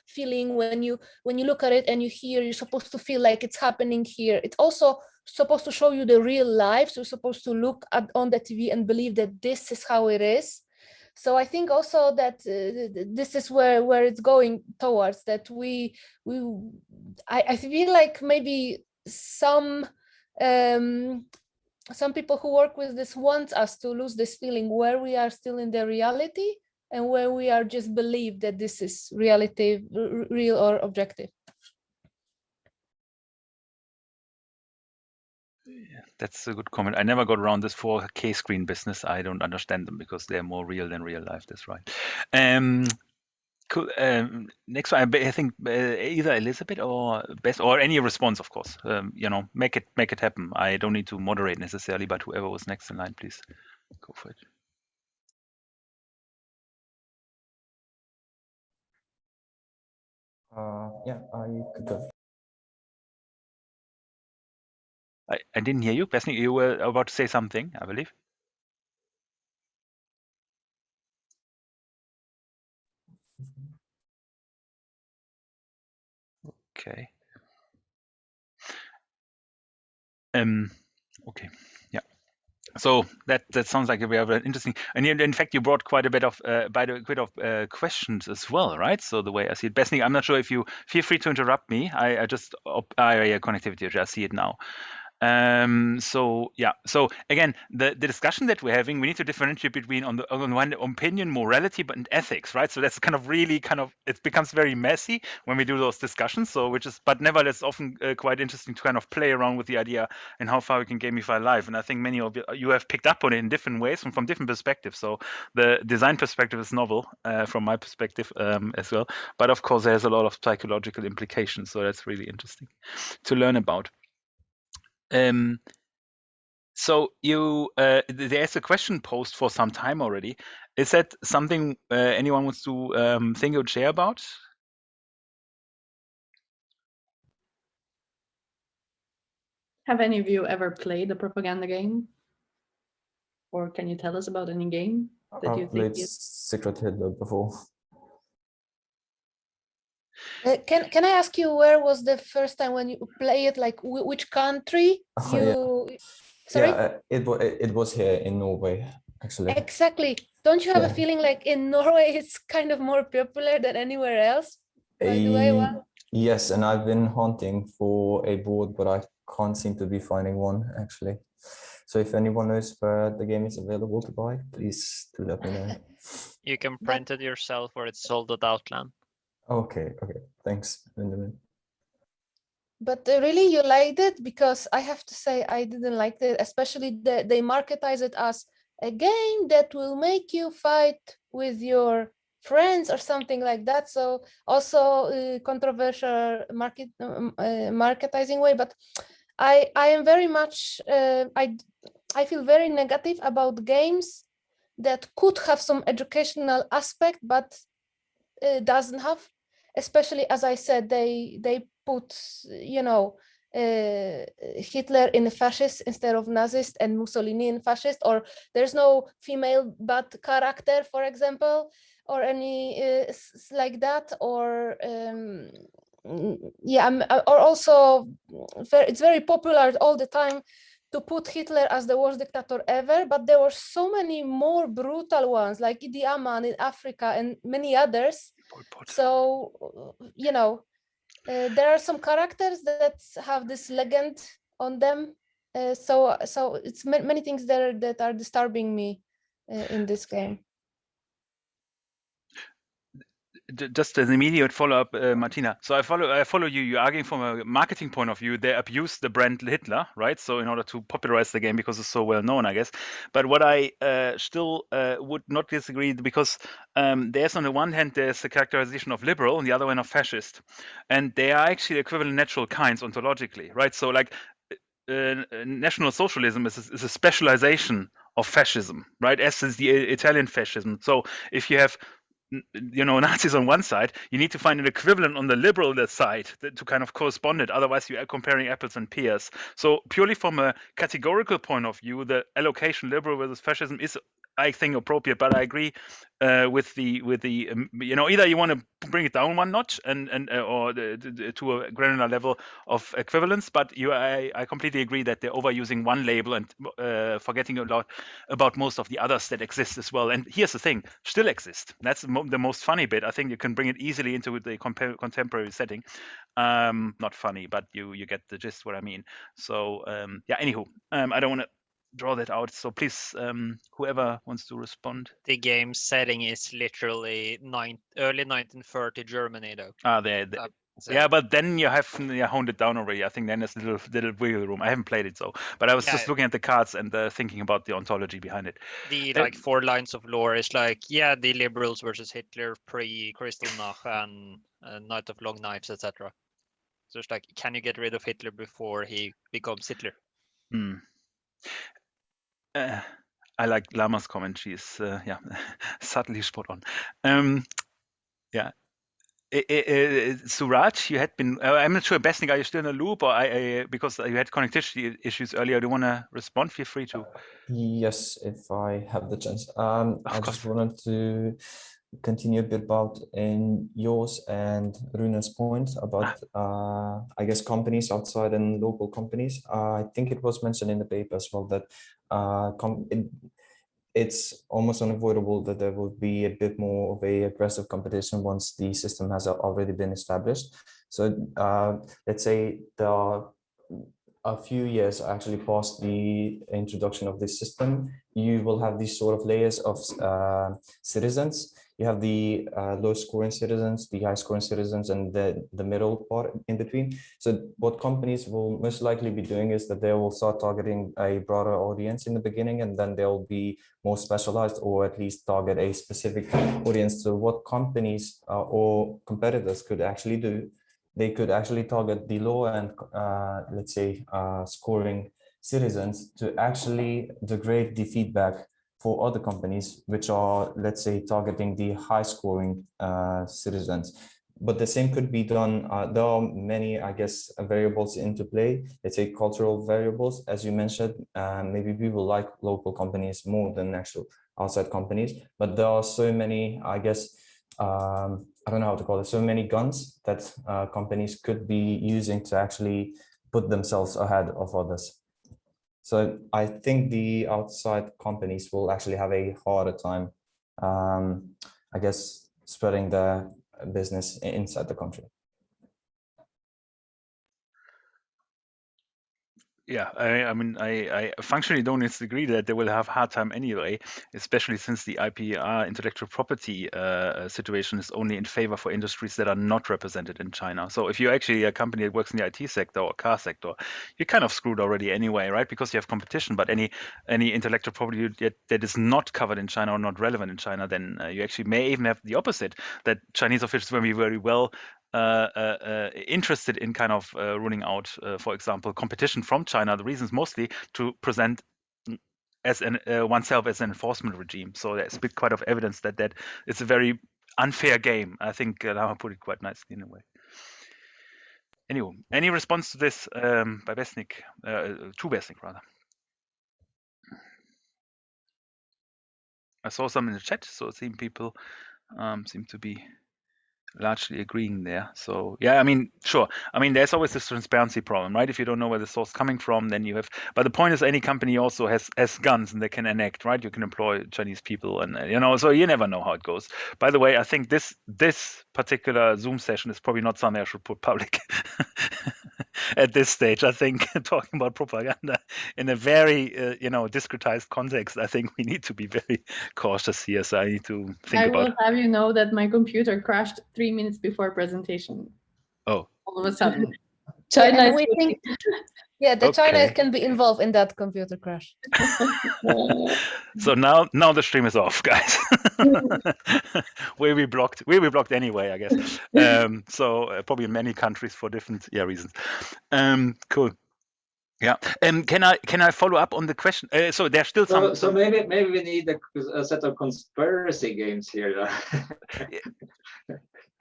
feeling when you look at it and you hear, you're supposed to feel like it's happening here. It's also supposed to show you the real life, so you're supposed to look on the TV and believe that this is how it is. So I think also that this is where it's going towards, that I feel like maybe some people who work with this want us to lose this feeling where we are still in the reality and where we are just believe that this is reality, real or objective. Yeah, that's a good comment. I never got around this 4K screen business. I don't understand them because they're more real than real life. That's right. Cool. Next one, I think either Elisabeth or Beth, or any response, of course. Make it happen. I don't need to moderate necessarily, but whoever was next in line, please go for it. Yeah, I could go. I didn't hear you, Besnik. You were about to say something, I believe. Okay. Okay. Yeah. So that sounds like we have an interesting, and in fact you brought quite a bit of questions as well, right? So the way I see it, Besnik, I'm not sure if you feel free to interrupt me. I just yeah, connectivity. I see it now. So yeah, so again, the discussion that we're having, we need to differentiate between on one opinion, morality, but ethics, right? So that's it becomes very messy when we do those discussions. So but nevertheless often quite interesting to kind of play around with the idea and how far we can gamify life. And I think many of you have picked up on it in different ways from different perspectives. So the design perspective is novel from my perspective as well. But of course, there's a lot of psychological implications. So that's really interesting to learn about. So there's a question posed for some time already. Is that something anyone wants to think or share about? Have any of you ever played a propaganda game? Or can you tell us about any game that you think is... Secret Hitler before. Can I ask you, where was the first time when you play it? Like which country you? Yeah. Sorry. Yeah, it was here in Norway, actually. Exactly. Don't you have Yeah. a feeling like in Norway it's kind of more popular than anywhere else? By the way, yes, and I've been hunting for a board, but I can't seem to be finding one actually. So if anyone knows where the game is available to buy, please do let me know. You can print it yourself, or it's sold at Outland. Okay, thanks, Benjamin. But really you liked it? Because I have to say I didn't like it, especially they marketize it as a game that will make you fight with your friends or something like that. So also controversial marketizing way, but I am very much I feel very negative about games that could have some educational aspect, but doesn't have. Especially, as I said, they put, you know, Hitler in fascist instead of Nazist, and Mussolini in fascist, or there's no female bad character, for example, or any like that, or yeah, or also it's very popular all the time to put Hitler as the worst dictator ever, but there were so many more brutal ones, like Idi Amin in Africa and many others. So, you know, there are some characters that have this legend on them. So it's many things there that are disturbing me in this game. Just an immediate follow-up, Martina. So I follow you. You're arguing from a marketing point of view. They abuse the brand Hitler, right? So in order to popularize the game because it's so well known, I guess. But what I still would not disagree, because there's on the one hand there's a characterization of liberal, on the other one of fascist, and they are actually equivalent natural kinds ontologically, right? So like National Socialism is a specialization of fascism, right? As is the Italian fascism. So if you have Nazis on one side, you need to find an equivalent on the liberal side to kind of correspond it. Otherwise, you are comparing apples and pears. So purely from a categorical point of view, the allocation liberal versus fascism is, I think, appropriate. But I agree with the either you want to bring it down one notch or to a granular level of equivalence. But I completely agree that they're overusing one label and forgetting a lot about most of the others that exist as well. And here's the thing, still exist. That's the most funny bit. I think you can bring it easily into the contemporary setting. Not funny, but you get the gist what I mean. So yeah, anywho, I don't want to draw that out. So please, whoever wants to respond. The game setting is literally early 1930 Germany, though. So. Yeah, but then you have honed it down already. I think then there's little wiggle room. I haven't played it, but I was just looking at the cards and thinking about the ontology behind it. The 4 lines of lore is like, the liberals versus Hitler pre-Kristallnacht and Night of Long Knives, etc. So it's like, can you get rid of Hitler before he becomes Hitler? I like Lama's comment. She's subtly spot on. Yeah. Suraj, you had been, I'm not sure, Besnik, are you still in the loop, or because you had connectivity issues earlier, do you want to respond? Feel free to. Yes, if I have the chance. I just wanted to continue a bit about in yours and Runa's point about, I guess, companies outside and local companies. I think it was mentioned in the paper as well that it's almost unavoidable that there will be a bit more of a aggressive competition once the system has already been established. So let's say there are a few years actually past the introduction of this system, you will have these sort of layers of citizens. You have the low scoring citizens, the high scoring citizens, and the middle part in between. So what companies will most likely be doing is that they will start targeting a broader audience in the beginning, and then they'll be more specialized, or at least target a specific audience. So what companies or competitors could actually do, they could actually target the low and let's say scoring citizens to actually degrade the feedback for other companies which are, let's say, targeting the high scoring citizens. But the same could be done. There are many, I guess, variables into play. Let's say cultural variables, as you mentioned. Maybe people like local companies more than actual outside companies, but there are so many, I guess, I don't know how to call it, so many guns that companies could be using to actually put themselves ahead of others. So I think the outside companies will actually have a harder time, I guess, spreading their business inside the country. Yeah, I mean, I functionally don't disagree that they will have a hard time anyway, especially since the IPR intellectual property situation is only in favor for industries that are not represented in China. So if you're actually a company that works in the IT sector or car sector, you're kind of screwed already anyway, right? Because you have competition. But any intellectual property that is not covered in China or not relevant in China, then you actually may even have the opposite, that Chinese officials will be very well interested in kind of ruling out, for example, competition from China. The reason is mostly to present as oneself as an enforcement regime. So there's been quite of evidence that it's a very unfair game. I think Lama put it quite nicely in a way. Anyway, any response to this by Besnik, to Besnik rather? I saw some in the chat, so it seemed people seem to be largely agreeing there. So yeah, I mean, sure. I mean, there's always this transparency problem, right? If you don't know where the source is coming from, then you have. But the point is, any company also has guns and they can enact, right? You can employ Chinese people, and so you never know how it goes. By the way, I think this particular Zoom session is probably not something I should put public at this stage. I think talking about propaganda in a very discretized context, I think we need to be very cautious here. So I need to think about. I will have you know that my computer crashed 3 minutes before presentation. Oh. All of a sudden. China Yeah, we think, the China can be involved in that computer crash. So now the stream is off, guys. We'll be blocked anyway, I guess. So probably in many countries for different reasons. Cool. Yeah. Can I follow up on the question? So there's still some. So maybe we need a set of conspiracy games here.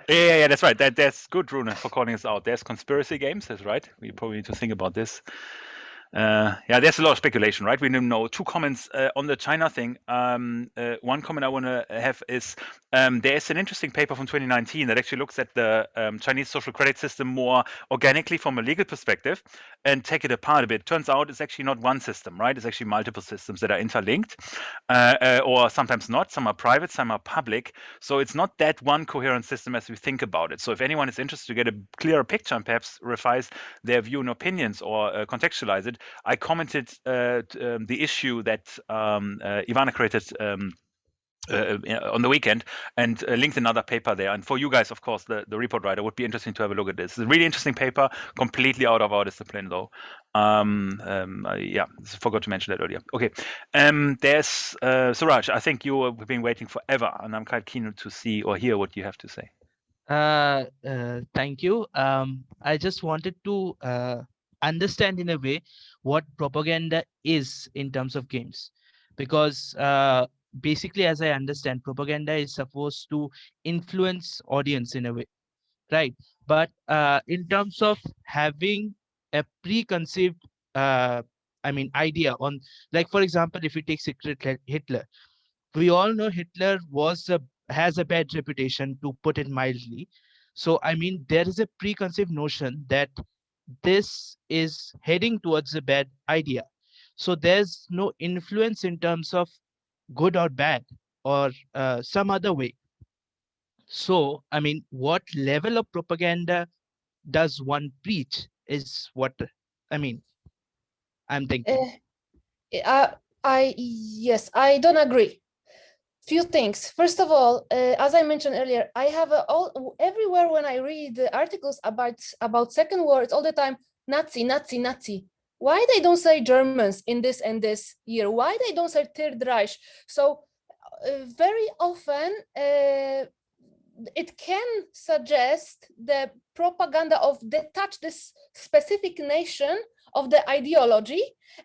Yeah, that's right. That's good, Rune, for calling us out. There's conspiracy games. That's right. We probably need to think about this. There's a lot of speculation, right? We don't know. 2 comments on the China thing. One comment I want to have is there's an interesting paper from 2019 that actually looks at the Chinese social credit system more organically from a legal perspective and take it apart a bit. Turns out it's actually not one system, right? It's actually multiple systems that are interlinked, or sometimes not. Some are private, some are public. So it's not that one coherent system as we think about it. So if anyone is interested to get a clearer picture and perhaps revise their view and opinions or contextualize it, I commented the issue that Ivana created on the weekend and linked another paper there. And for you guys, of course, the report writer, would be interesting to have a look at this. It's a really interesting paper, completely out of our discipline, though. Forgot to mention that earlier. Okay, there's Suraj. I think you have been waiting forever, and I'm quite keen to see or hear what you have to say. Thank you. I just wanted to understand in a way what propaganda is in terms of games, because basically, as I understand, propaganda is supposed to influence audience in a way, right? But in terms of having a preconceived idea on, like, for example, if you take Secret Hitler, we all know Hitler has a bad reputation, to put it mildly. So I mean, there is a preconceived notion that this is heading towards a bad idea. So there's no influence in terms of good or bad or some other way. So, I mean, what level of propaganda does one preach is what, I mean, I'm thinking. Yes, I don't agree. Few things. First of all, as I mentioned earlier, I have everywhere when I read the articles about Second War, it's all the time Nazi, Nazi, Nazi. Why they don't say Germans in this and this year? Why they don't say Third Reich? So very often it can suggest the propaganda of detach this specific nation of the ideology.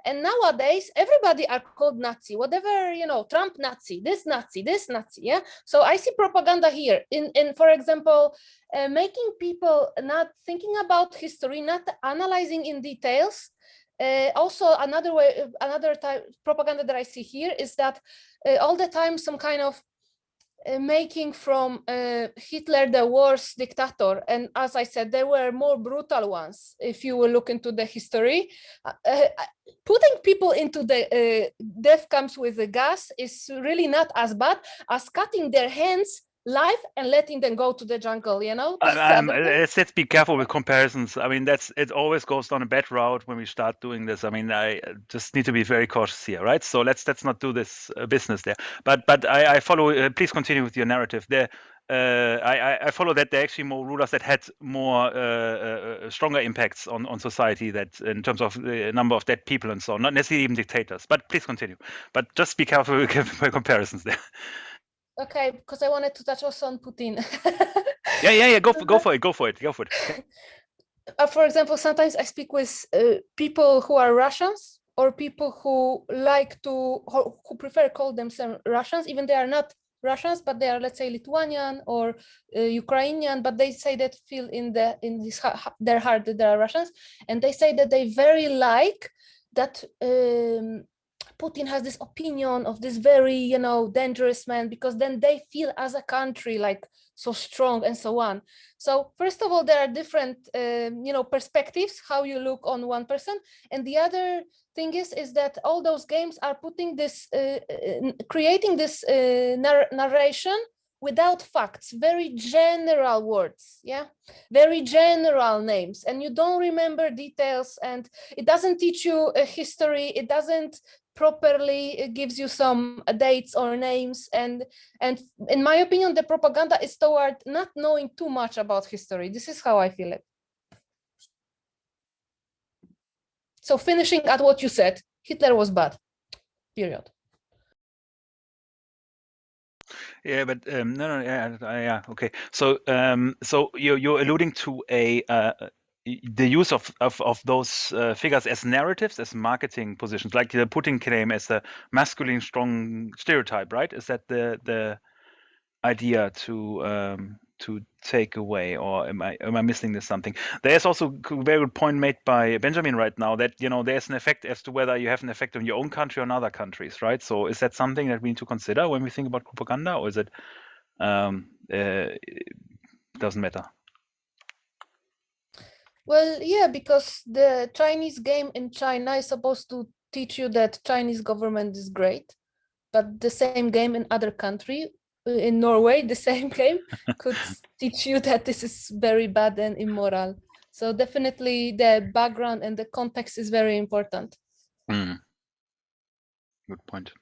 And nowadays, everybody are called Nazi, whatever, Trump Nazi, this Nazi, yeah? So I see propaganda here in for example, making people not thinking about history, not analyzing in details. Also, another type of propaganda that I see here is that all the time some kind of making from Hitler the worst dictator. And as I said, there were more brutal ones. If you will look into the history, putting people into the death camps with the gas is really not as bad as cutting their hands live and letting them go to the jungle, Let's be careful with comparisons. I mean, it always goes down a bad route when we start doing this. I mean, I just need to be very cautious here, right? So let's not do this business there. But I follow. Please continue with your narrative there. I follow that there are actually more rulers that had more stronger impacts on society, that in terms of the number of dead people and so on, not necessarily even dictators. But please continue. But just be careful with comparisons there. Okay, because I wanted to touch also on Putin. Yeah. Go for it. Okay. For example, sometimes I speak with people who are Russians or people who like to, who prefer call themselves Russians, even they are not Russians, but they are, let's say, Lithuanian or Ukrainian, but they say that feel in their heart that they are Russians, and they say that they very like that Putin has this opinion of this very, dangerous man, because then they feel as a country like so strong and so on. So first of all, there are different, perspectives, how you look on one person. And the other thing is that all those games are putting this, creating this narration without facts, very general words, yeah, very general names, and you don't remember details, and it doesn't teach you a history, it doesn't properly gives you some dates or names, and in my opinion the propaganda is toward not knowing too much about history. This is how I feel it. So finishing at what you said, Hitler was bad, period. Yeah, but no, yeah, okay. So you're alluding to the use of those figures as narratives, as marketing positions, like the Putin claim as a masculine strong stereotype, right? Is that the idea to take away, or am I missing this something? There's also a very good point made by Benjamin right now that there's an effect as to whether you have an effect on your own country or on other countries, right? So is that something that we need to consider when we think about propaganda, or is it doesn't matter? Well, yeah, because the Chinese game in China is supposed to teach you that Chinese government is great, but the same game in other country, in Norway, the same game could teach you that this is very bad and immoral. So definitely the background and the context is very important. Good point.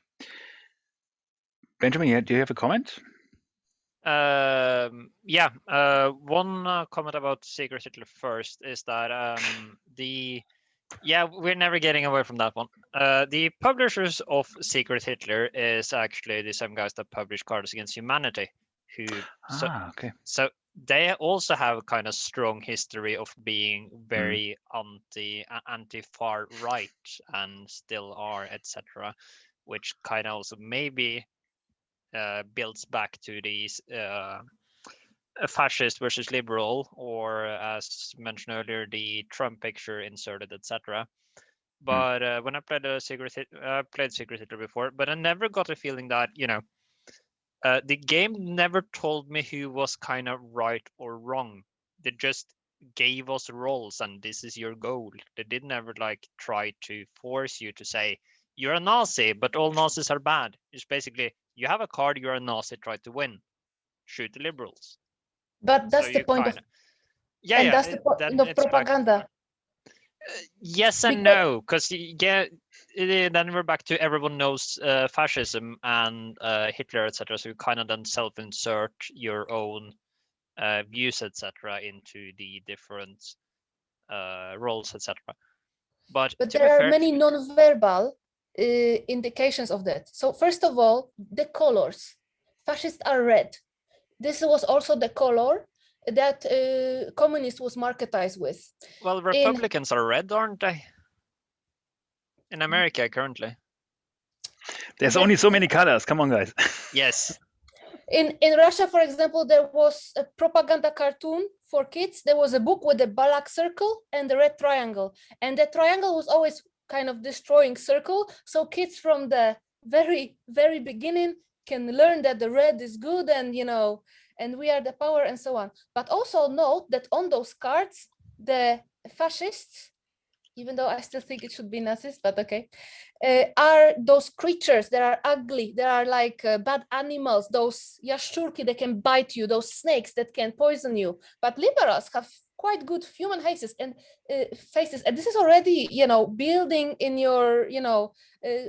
Benjamin, do you have a comment? Yeah, one comment about Secret Hitler first is that we're never getting away from that one. The publishers of Secret Hitler is actually the same guys that publish Cards Against Humanity, okay. So they also have a kind of strong history of being very anti-far right and still are, etc., which kind of also maybe builds back to these fascist versus liberal, or as mentioned earlier, the Trump picture inserted, etc. But when I played Secret Hitler before, but I never got a feeling that the game never told me who was kind of right or wrong. They just gave us roles and this is your goal. They did never like try to force you to say you're a Nazi, but all Nazis are bad. It's basically you have a card, you're a Nazi, try to win. Shoot the liberals. But that's the point of that's the point of propaganda. Yes and no, because then we're back to everyone knows fascism and Hitler, etc. So you kind of then self-insert your own views, etc., into the different roles, etc. But there are many non-verbal indications of that. So first of all, the colors. Fascists are red. This was also the color that communist was marketized with. Well, Republicans are red, aren't they? In America currently. There's only so many colors. Come on, guys. Yes. In Russia, for example, there was a propaganda cartoon for kids. There was a book with a black circle and the red triangle. And the triangle was always kind of destroying circle. So kids from the very, very beginning can learn that the red is good and, and we are the power and so on. But also note that on those cards, the fascists, even though I still think it should be Nazis, but okay, are those creatures that are ugly, that are like bad animals, those yashurki that can bite you, those snakes that can poison you. But liberals have quite good human faces, and this is already, building in your,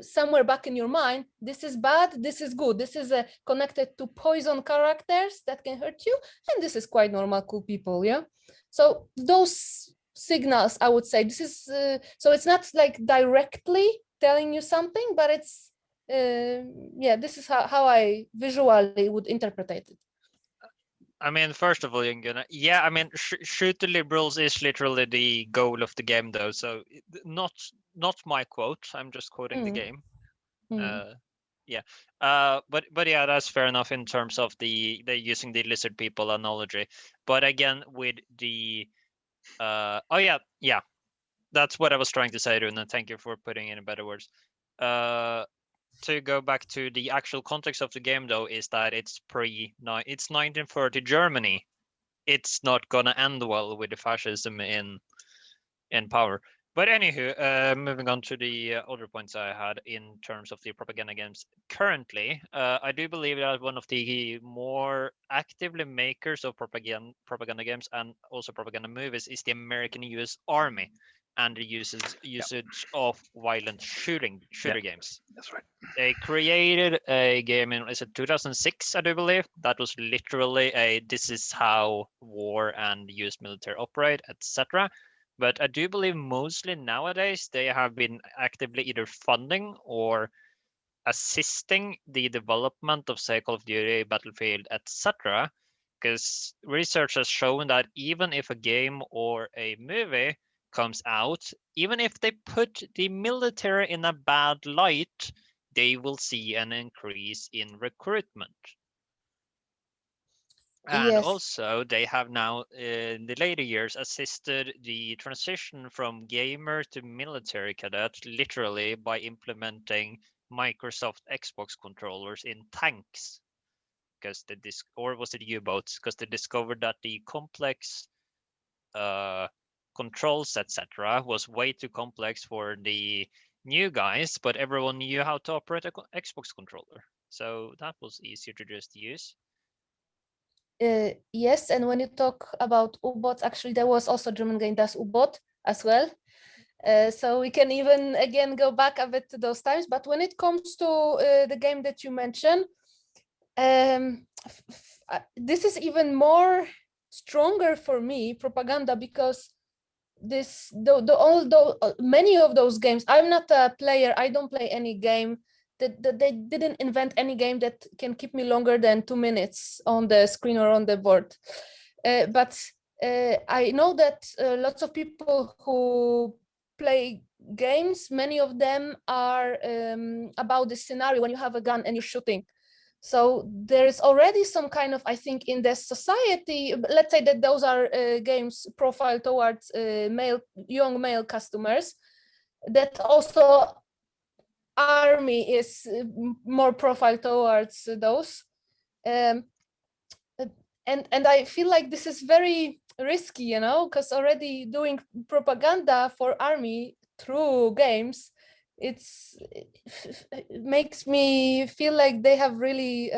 somewhere back in your mind, this is bad, this is good, this is connected to poison characters that can hurt you, and this is quite normal, cool people, yeah? So those signals, I would say, this is, so it's not like directly telling you something, but it's, this is how I visually would interpret it. I mean, first of all, I mean, shoot the liberals is literally the goal of the game, though. So not my quote. I'm just quoting the game. Yeah. But yeah, that's fair enough in terms of the using the lizard people analogy. But again, with the oh yeah, that's what I was trying to say, Rune. Thank you for putting it in better words. To go back to the actual context of the game, though, is that it's 1930 Germany. It's not gonna end well with the fascism in power. But anywho, moving on to the other points I had in terms of the propaganda games currently, I do believe that one of the more actively makers of propaganda games and also propaganda movies is the American U.S. Army and the usage of violent shooter games. That's right. They created a game in 2006, I do believe. That was literally this is how war and US military operate, etc. But I do believe mostly nowadays they have been actively either funding or assisting the development of, say, Call of Duty, Battlefield, etc. Because research has shown that even if a game or a movie comes out, even if they put the military in a bad light, they will see an increase in recruitment. And also, they have now, in the later years, assisted the transition from gamer to military cadet, literally by implementing Microsoft Xbox controllers in tanks. Because or was it U-boats? Because they discovered that the complex controls, etc., was way too complex for the new guys, but everyone knew how to operate an Xbox controller. So that was easier to just use. Yes, and when you talk about U-boats, actually there was also a German game, Das U-Boot, as well. So we can even again go back a bit to those times. But when it comes to the game that you mentioned, this is even more stronger for me, propaganda, because although many of those games, I'm not a player, I don't play any game. That they didn't invent any game that can keep me longer than 2 minutes on the screen or on the board. But I know that lots of people who play games, many of them are about the scenario when you have a gun and you're shooting. So there's already some kind of, I think, in the society, let's say that those are games profiled towards young male customers, that also Army is more profiled towards those. And I feel like this is very risky, you know, because already doing propaganda for Army through games, it makes me feel like they have really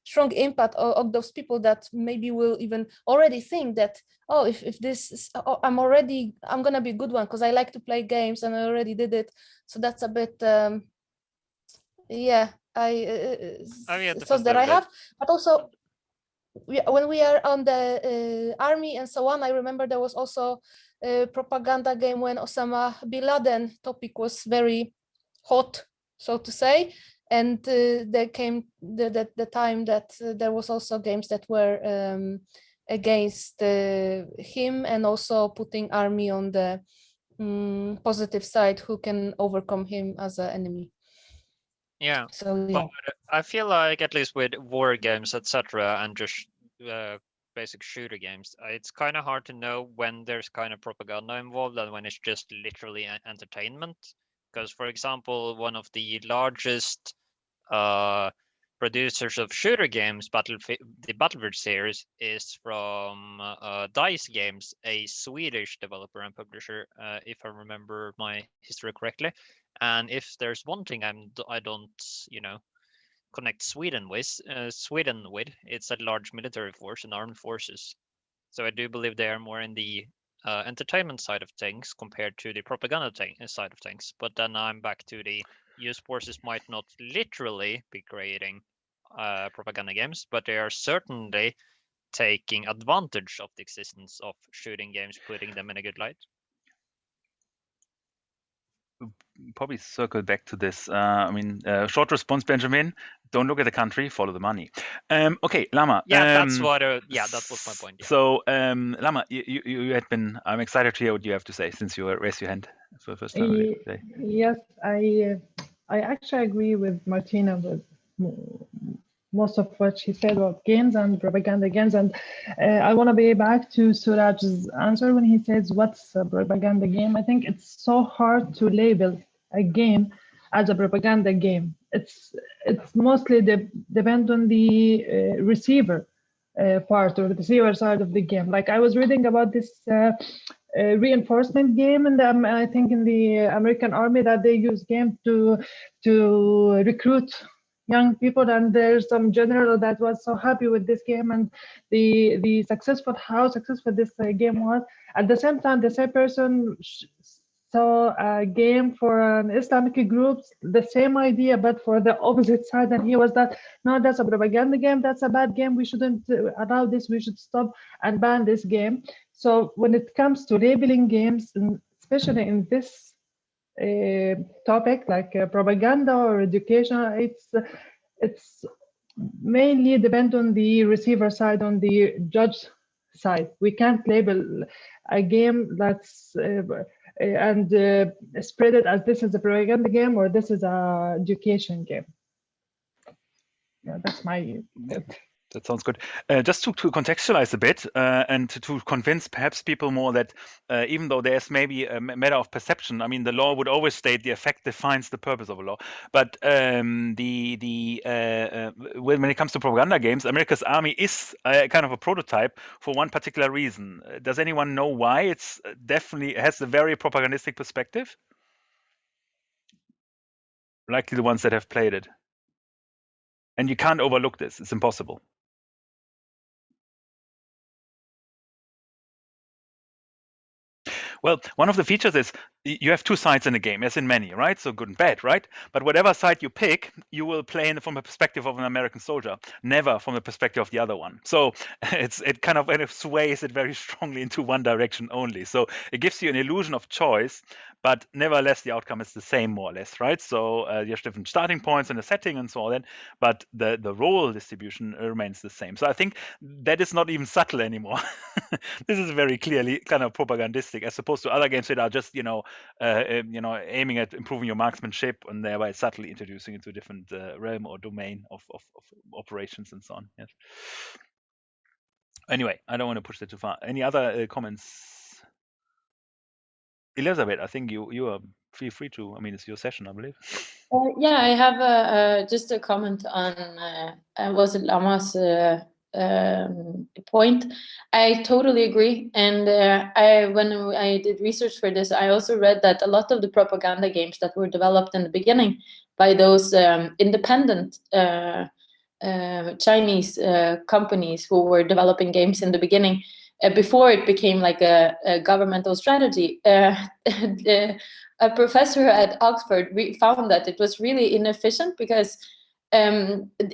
strong impact on those people that maybe will even already think that, oh, if this is, I'm gonna be a good one because I like to play games and I already did it. So that's a bit yeah, thoughts that I have. But also when we are on the Army and so on, I remember there was also a propaganda game when Osama bin Laden topic was very hot, so to say. And there came the time that there was also games that were against him, and also putting Army on the positive side, who can overcome him as an enemy. Yeah. So yeah. But I feel like, at least with war games, etc., and just basic shooter games, it's kind of hard to know when there's kind of propaganda involved and when it's just literally entertainment. Because, for example, one of the largest producers of shooter games, the Battlefield series, is from DICE Games, a Swedish developer and publisher, if I remember my history correctly. And if there's one thing I don't, connect Sweden with, it's a large military force and armed forces. So I do believe they are more in the entertainment side of things compared to the propaganda side of things. But then I'm back to the US forces might not literally be creating propaganda games, but they are certainly taking advantage of the existence of shooting games, putting them in a good light. Probably circle back to this. I mean, short response, Benjamin. Don't look at the country, follow the money. Okay, Lama. Yeah, that's what. Yeah, that was my point. Yeah. So, Lama, you had been. I'm excited to hear what you have to say since you raised your hand for the first time today. Yes, I actually agree with Martina with most of what she said about games and propaganda games, and I want to be back to Suraj's answer when he says, "What's a propaganda game?" I think it's so hard to label a game as a propaganda game. It's mostly depend on the receiver part or the receiver side of the game. Like I was reading about this reinforcement game in the I think in the American Army that they use game to recruit young people, and there's some general that was so happy with this game and the how successful this game was. At the same time, the same person saw a game for an Islamic group, the same idea, but for the opposite side. And he was that, no, that's a propaganda game. That's a bad game. We shouldn't allow this. We should stop and ban this game. So when it comes to labeling games, especially in this topic like propaganda or education, it's mainly depend on the receiver side, on the judge side. We can't label a game that's and spread it as this is a propaganda game or this is a education game. Yeah, that's my bit. That sounds good. Just to contextualize a bit and to convince perhaps people more that even though there's maybe a matter of perception, I mean, the law would always state the effect defines the purpose of a law. But when it comes to propaganda games, America's Army is kind of a prototype for one particular reason. Does anyone know why? It's definitely has a very propagandistic perspective. Likely the ones that have played it. And you can't overlook this. It's impossible. Well, one of the features is you have two sides in a game, as in many, right? So good and bad, right? But whatever side you pick, you will play from a perspective of an American soldier, never from the perspective of the other one. So it kind of sways it very strongly into one direction only. So it gives you an illusion of choice, but nevertheless, the outcome is the same more or less, right? So you have different starting points in the setting and so on, but the role distribution remains the same. So I think that is not even subtle anymore. This is very clearly kind of propagandistic, as opposed to other games that are just aiming at improving your marksmanship and thereby subtly introducing into a different realm or domain of operations and so on. Yes. Anyway, I don't want to push that too far. Any other comments? Elisabeth, I think you are feel free to. I mean, it's your session, I believe. Yeah, I have just a comment on was it Lama's point. I totally agree, and when I did research for this, I also read that a lot of the propaganda games that were developed in the beginning by those independent Chinese companies who were developing games in the beginning, before it became like a governmental strategy. A professor at Oxford found that it was really inefficient because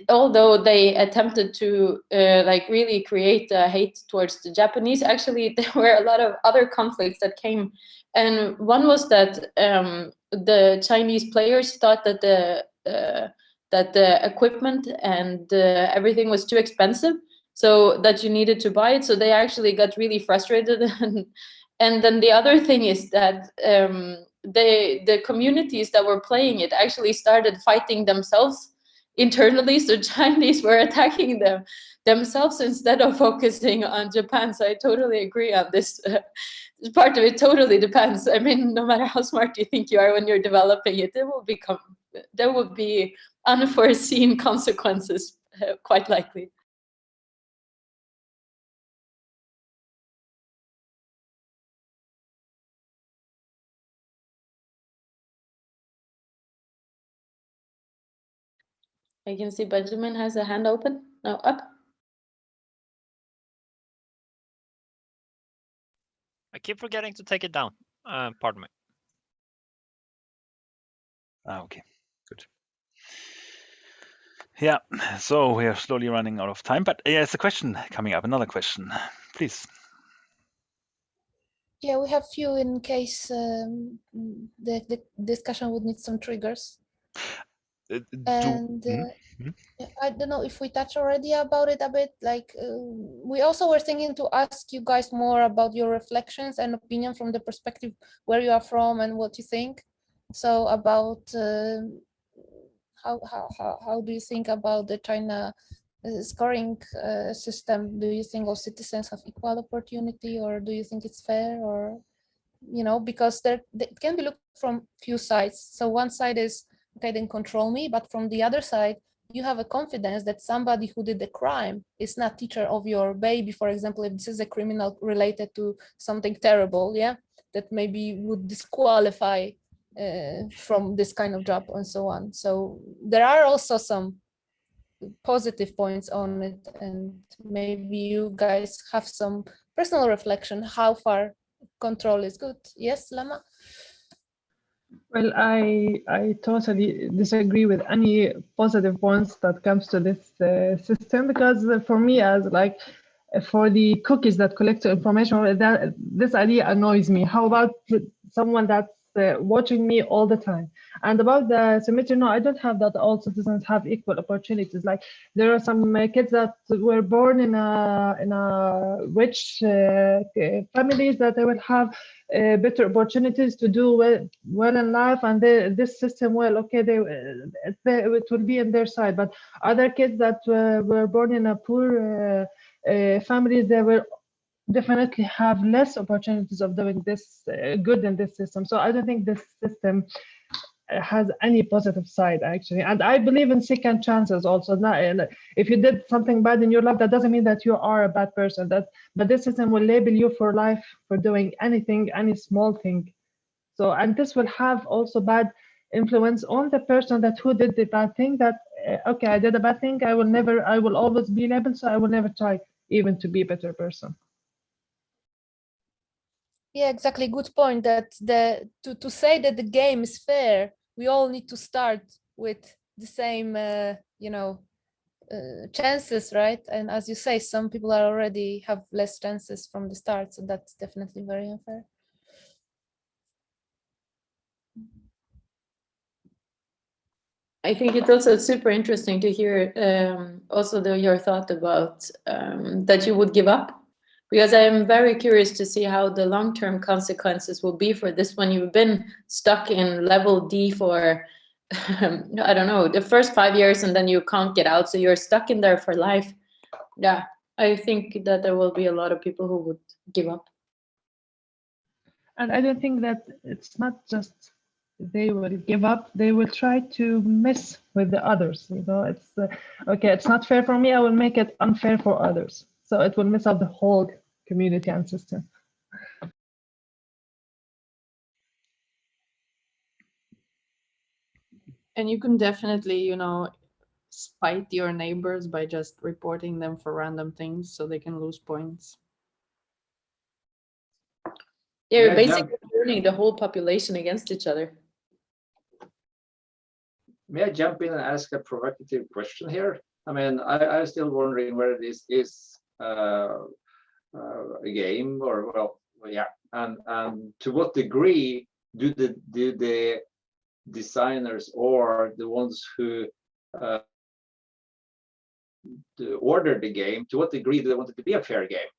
although they attempted to like really create hate towards the Japanese, actually there were a lot of other conflicts that came. And one was that the Chinese players thought that the equipment and everything was too expensive, so that you needed to buy it. So they actually got really frustrated. And then the other thing is that the communities that were playing it actually started fighting themselves internally. So Chinese were attacking themselves instead of focusing on Japan. So I totally agree on this. Part of it totally depends. I mean, no matter how smart you think you are when you're developing it, there will be unforeseen consequences, quite likely. I can see Benjamin has a hand open. No, up. I keep forgetting to take it down. Pardon me. Okay, good. Yeah, so we are slowly running out of time, but there's a question coming up. Another question, please. Yeah, we have few in case the discussion would need some triggers. And I don't know if we touched already about it a bit. Like we also were thinking to ask you guys more about your reflections and opinion from the perspective where you are from and what you think. So about how do you think about the China scoring system? Do you think all citizens have equal opportunity, or do you think it's fair, or because it can be looked from few sides. So one side is, okay, then control me, but from the other side, you have a confidence that somebody who did the crime is not teacher of your baby, for example, if this is a criminal related to something terrible, yeah, that maybe would disqualify from this kind of job and so on. So there are also some positive points on it, and maybe you guys have some personal reflection how far control is good. Yes, Lama? Well, I totally disagree with any positive points that comes to this system, because for me, as like for the cookies that collect information, that this idea annoys me. How about someone that's watching me all the time? And about the symmetry, no, I don't have that all citizens have equal opportunities. Like there are some kids that were born in a rich families that they will have better opportunities to do well in life, and this system, well, okay, it will be in their side. But other kids that were born in a poor families, they will definitely have less opportunities of doing this good in this system. So I don't think this system has any positive side, actually. And I believe in second chances also. If you did something bad in your life, that doesn't mean that you are a bad person. But this system will label you for life for doing anything, any small thing. So, and this will have also bad influence on the person who did the bad thing, that okay, I did a bad thing, I will always be labeled, so I will never try even to be a better person. Yeah, exactly. Good point. That to say that the game is fair, we all need to start with the same chances, right? And as you say, some people already have less chances from the start, so that's definitely very unfair. I think it's also super interesting to hear also your thought about that you would give up, because I am very curious to see how the long-term consequences will be for this when you've been stuck in level D for I don't know, the first 5 years, and then you can't get out, so you're stuck in there for life. Yeah, I think that there will be a lot of people who would give up. And I don't think that it's not just they will give up, they will try to mess with the others. It's okay, it's not fair for me, I will make it unfair for others. So it will mess up the whole community and system. And you can definitely, spite your neighbors by just reporting them for random things so they can lose points. Yeah, you're basically turning the whole population against each other. May I jump in and ask a provocative question here? I mean, I'm still wondering whether this is a game or, well, yeah, and to what degree do the designers or the ones who order the game, to what degree do they want it to be a fair game?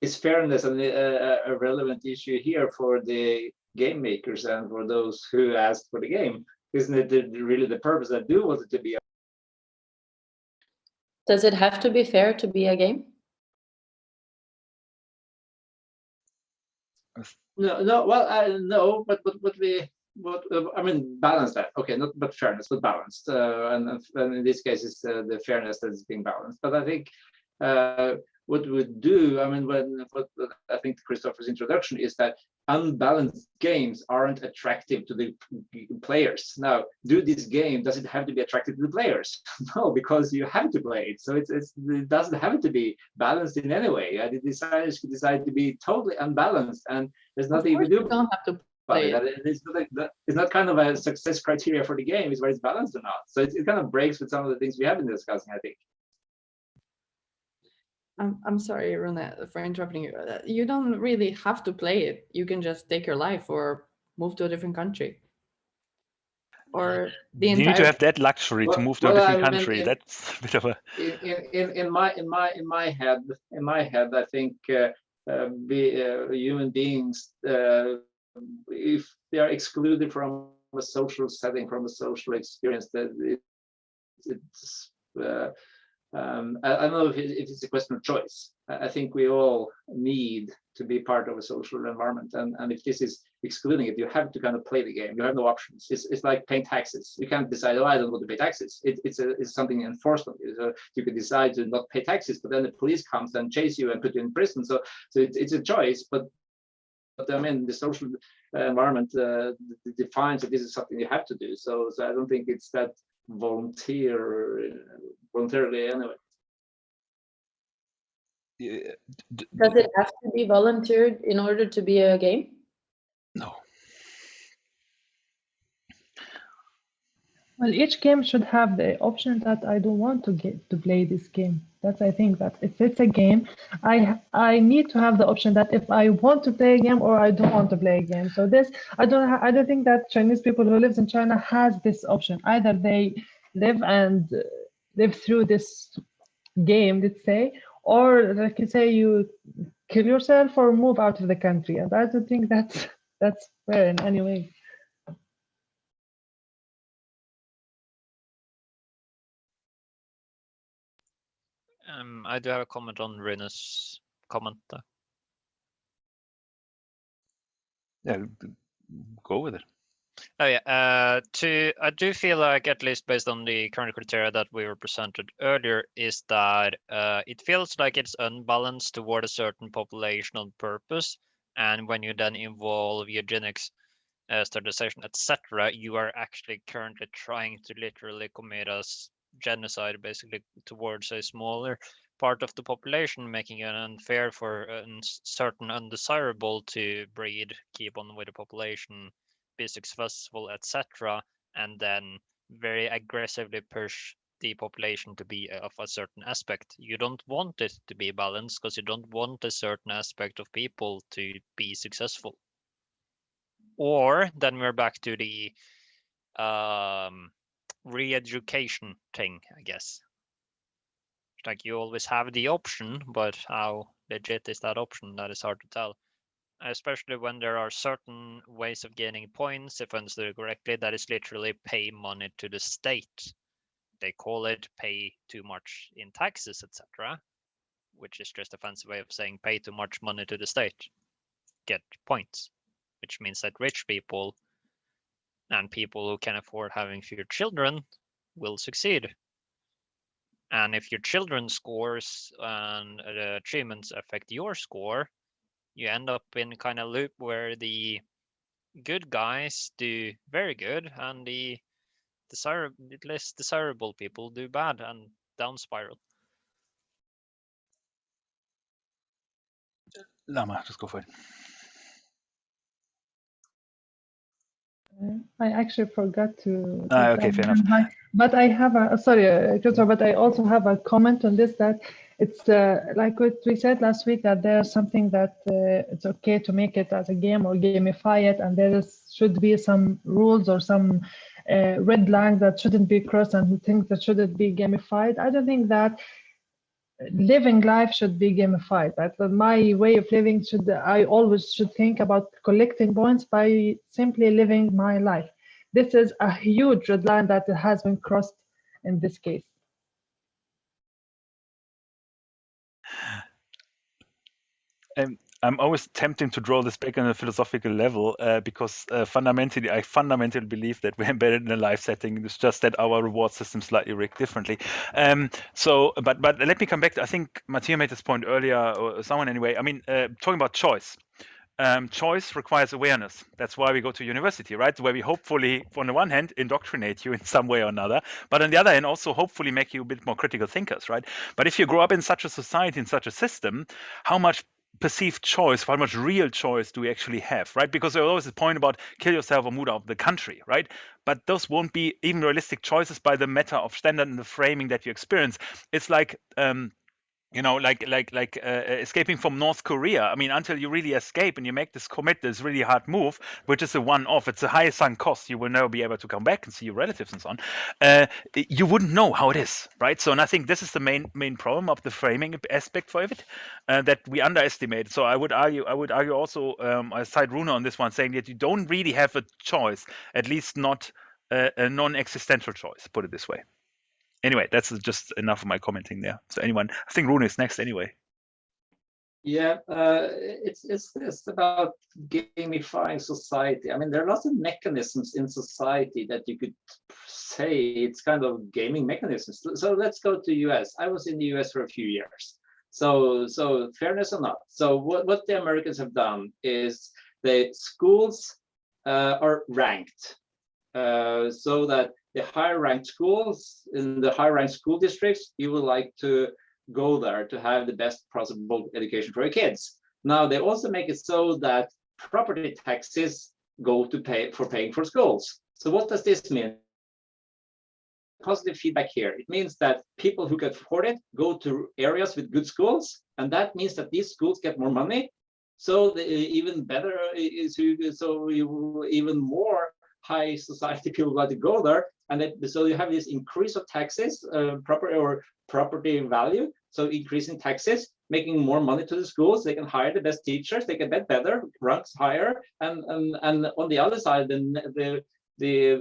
Is fairness a relevant issue here for the game makers and for those who asked for the game? Isn't it really the purpose that do want it to be? Does it have to be fair to be a game? No. Well, no, but I mean, balance that. Okay, not but fairness, but balanced. And in this case, it's the fairness that is being balanced. But I think what we do, I mean, what I think Christopher's introduction is that unbalanced games aren't attractive to the players. Now, this game, does it have to be attractive to the players? No, because you have to play it. So it doesn't have to be balanced in any way. The designers could decide to be totally unbalanced, and there's nothing we do. You don't have to play it. It's not kind of a success criteria for the game, is whether it's balanced or not. So it kind of breaks with some of the things we have been discussing, I think. I'm sorry, Rune, for interrupting you. You don't really have to play it. You can just take your life or move to a different country. or the You entire. need to have that luxury to move to a different country. That's a bit of a. In my head, I think human beings, if they are excluded from a social setting, from a social experience, that it's I don't know if it's a question of choice. I think we all need to be part of a social environment, and if this is excluding it, you have to kind of play the game. You have no options. It's like paying taxes. You can't decide, oh, I don't want to pay taxes. It's something enforced on you. So you could decide to not pay taxes, but then the police comes and chase you and put you in prison. So it's a choice, but I mean, the social environment defines that this is something you have to do. So I don't think it's that voluntarily anyway. Does it have to be volunteered in order to be a game? No. Well, each game should have the option that I don't want to play this game. That's, I think, that if it's a game, I need to have the option that if I want to play a game or I don't want to play a game. So this, I don't think that Chinese people who lives in China has this option. Either they live through this game, let's say, or like you say, you kill yourself or move out of the country. And I don't think that's fair in any way. I do have a comment on Rena's comment there. Yeah, go with it. Oh yeah, I do feel like, at least based on the current criteria that we were presented earlier, is that it feels like it's unbalanced toward a certain populational purpose, and when you then involve eugenics, sterilization, etc., you are actually currently trying to literally commit a genocide, basically, towards a smaller part of the population, making it unfair for certain undesirable to breed, keep on with the population, be successful, etc., and then very aggressively push the population to be of a certain aspect. You don't want it to be balanced because you don't want a certain aspect of people to be successful. Or then we're back to the re-education thing, I guess. Like, you always have the option, but how legit is that option? That is hard to tell. Especially when there are certain ways of gaining points, if understood correctly, that is literally pay money to the state. They call it pay too much in taxes, etc., which is just a fancy way of saying pay too much money to the state, get points, which means that rich people and people who can afford having fewer children will succeed. And if your children's scores and achievements affect your score, you end up in kind of loop where the good guys do very good and the less desirable people do bad, and down spiral. Lama, just go for it. I actually forgot to. Okay, fair enough. But I have a sorry, Christopher, but I also have a comment on this, that it's like what we said last week, that there's something that it's okay to make it as a game or gamify it, and should be some rules or some red lines that shouldn't be crossed and things that shouldn't be gamified. I don't think that living life should be gamified. That my way of living I always should think about collecting points by simply living my life. This is a huge red line that has been crossed in this case. I'm always tempting to draw this back on a philosophical level because I fundamentally believe that we're embedded in a life setting. It's just that our reward system slightly rigged differently. But let me come back to, I think Martina made this point earlier, or someone anyway. I mean, talking about choice. Choice requires awareness. That's why we go to university, right? Where we hopefully, on the one hand, indoctrinate you in some way or another, but on the other hand, also hopefully make you a bit more critical thinkers, right? But if you grow up in such a society, in such a system, how much perceived choice, how much real choice do we actually have, right? Because there's always a point about kill yourself or move out of the country, right? But those won't be even realistic choices by the matter of standard and the framing that you experience. It's like you know, like escaping from North Korea. I mean, until you really escape and you make this commit, this really hard move, which is a one-off. It's a high sunk cost. You will never be able to come back and see your relatives and so on. You wouldn't know how it is, right? So, and I think this is the main problem of the framing aspect for it, that we underestimate. So I would argue also, I side Runa on this one, saying that you don't really have a choice, at least not a non-existential choice. Put it this way. Anyway, that's just enough of my commenting there. So anyone, I think Rune is next anyway. Yeah, it's about gamifying society. I mean, there are lots of mechanisms in society that you could say it's kind of gaming mechanisms. So let's go to US. I was in the US for a few years. So fairness or not. So what the Americans have done is the schools are ranked so that the higher ranked schools in the higher ranked school districts, you would like to go there to have the best possible education for your kids. Now they also make it so that property taxes go to paying for schools. So what does this mean? Positive feedback here. It means that people who can afford it go to areas with good schools, and that means that these schools get more money. So even better, so even more high society people like to go there, and so you have this increase of taxes, property value. So increasing taxes, making more money to the schools. They can hire the best teachers. They can get better, ranks higher, and on the other side, the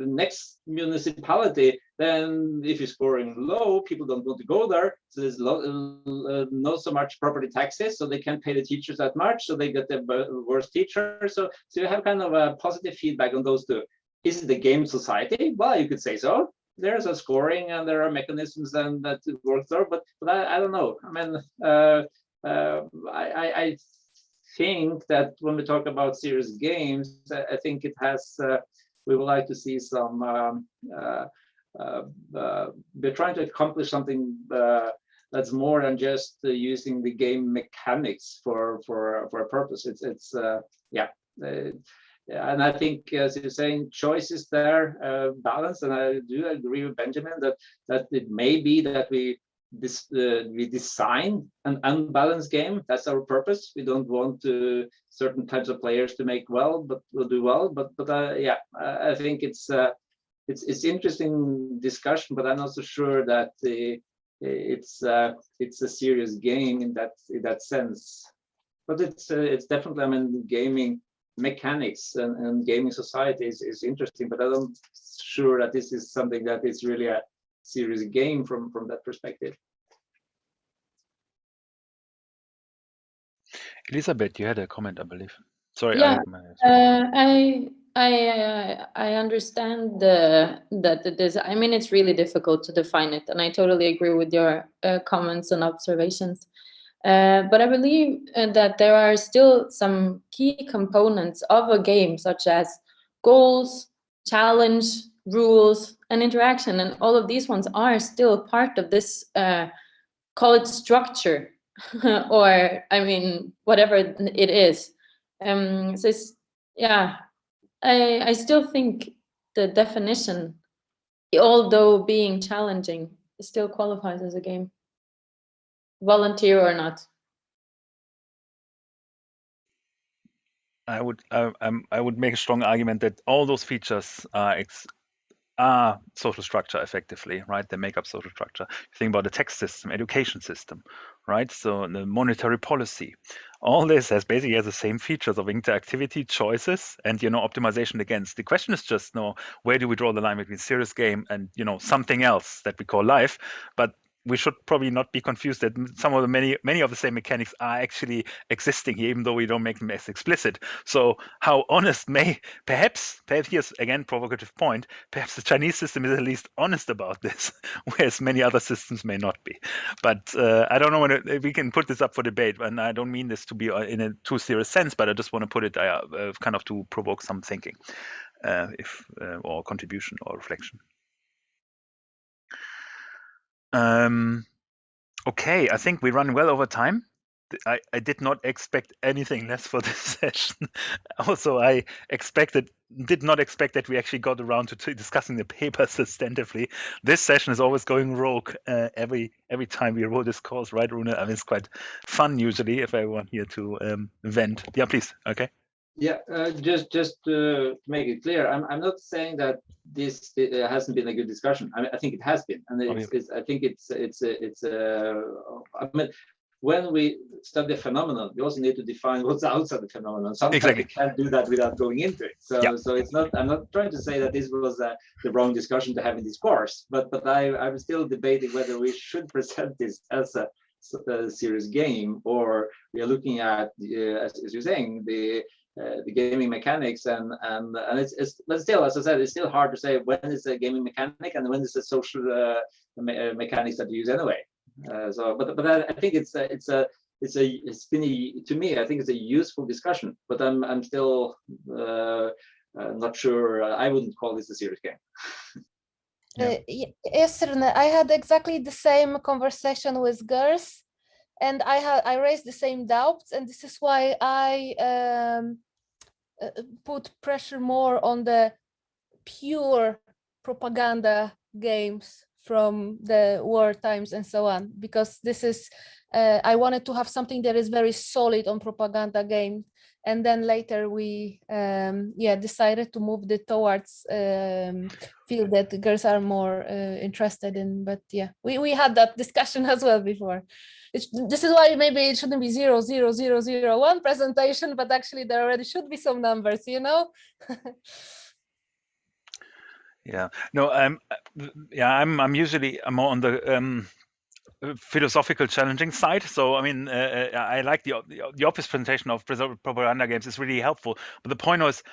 next municipality, then if you're scoring low, people don't want to go there. So there's not so much property taxes, so they can't pay the teachers that much, so they get the worst teachers. So you have kind of a positive feedback on those two. Is it the game society? Well, you could say so. There's a scoring and there are mechanisms and that works there, but I don't know. I mean, I think that when we talk about serious games, I think it has. We would like to see some. We're trying to accomplish something that's more than just using the game mechanics for a purpose. It's yeah. And I think, as you're saying, choice is there, balance, and I do agree with Benjamin that it may be that we design an unbalanced game. That's our purpose. We don't want certain types of players to make well, but will do well. But yeah, I think it's interesting discussion, but I'm not so sure that it's a serious game in that sense. But it's definitely, I mean, gaming mechanics and gaming society is interesting, but I'm not sure that this is something that is really a serious game from that perspective. Elisabeth, you had a comment, I believe. Sorry. Yeah, I understand that it is. I mean, it's really difficult to define it, and I totally agree with your comments and observations. But I believe that there are still some key components of a game, such as goals, challenge, rules, and interaction. And all of these ones are still part of this, call it structure, or I mean, whatever it is. So yeah, I still think the definition, although being challenging, still qualifies as a game, volunteer or not. I would make a strong argument that all those features are social structure effectively, right? They make up social structure. You think about the tax system, education system, right? So the monetary policy, all this has the same features of interactivity, choices, and optimization against. The question is just where do we draw the line between serious game and something else that we call life? But we should probably not be confused that some of the many of the same mechanics are actually existing here, even though we don't make them as explicit. So how honest perhaps here's again provocative point, perhaps the Chinese system is at least honest about this, whereas many other systems may not be. But I don't know when we can put this up for debate, and I don't mean this to be in a too serious sense, but I just want to put it kind of to provoke some thinking, or contribution or reflection. Okay, I think we run well over time. I did not expect anything less for this session. Also, I expected did not expect that we actually got around to discussing the papers substantively. This session is always going rogue every time we roll this course, right, Rune? I mean, it's quite fun usually if everyone here to vent. Yeah, please. Okay. Yeah, just to make it clear, I'm not saying that this hasn't been a good discussion. I mean, I think it has been, and I think it's I mean, when we study a phenomenon, we also need to define what's outside the phenomenon. Sometimes we can't do that without going into it. So so it's not. I'm not trying to say that this was the wrong discussion to have in this course, but I'm still debating whether we should present this as a serious game, or we are looking at, as you're saying, the gaming mechanics, and it's but still, as I said, it's still hard to say when it's a gaming mechanic and when it's a social mechanics that you use anyway. So, but I think it's been to me, I think it's a useful discussion, but I'm still not sure. I wouldn't call this a serious game. Yes, Rune, I had exactly the same conversation with girls, and I raised the same doubts, and this is why I put pressure more on the pure propaganda games from the war times and so on, because this is I wanted to have something that is very solid on propaganda games, and then later we decided to move it towards field that girls are more interested in. But yeah, we had that discussion as well before. This is why maybe it shouldn't be 00001 presentation, but actually there already should be some numbers, you know. Yeah, no, I'm usually more on the philosophical challenging side. So I mean, I like the obvious presentation of propaganda games is really helpful. But the point was,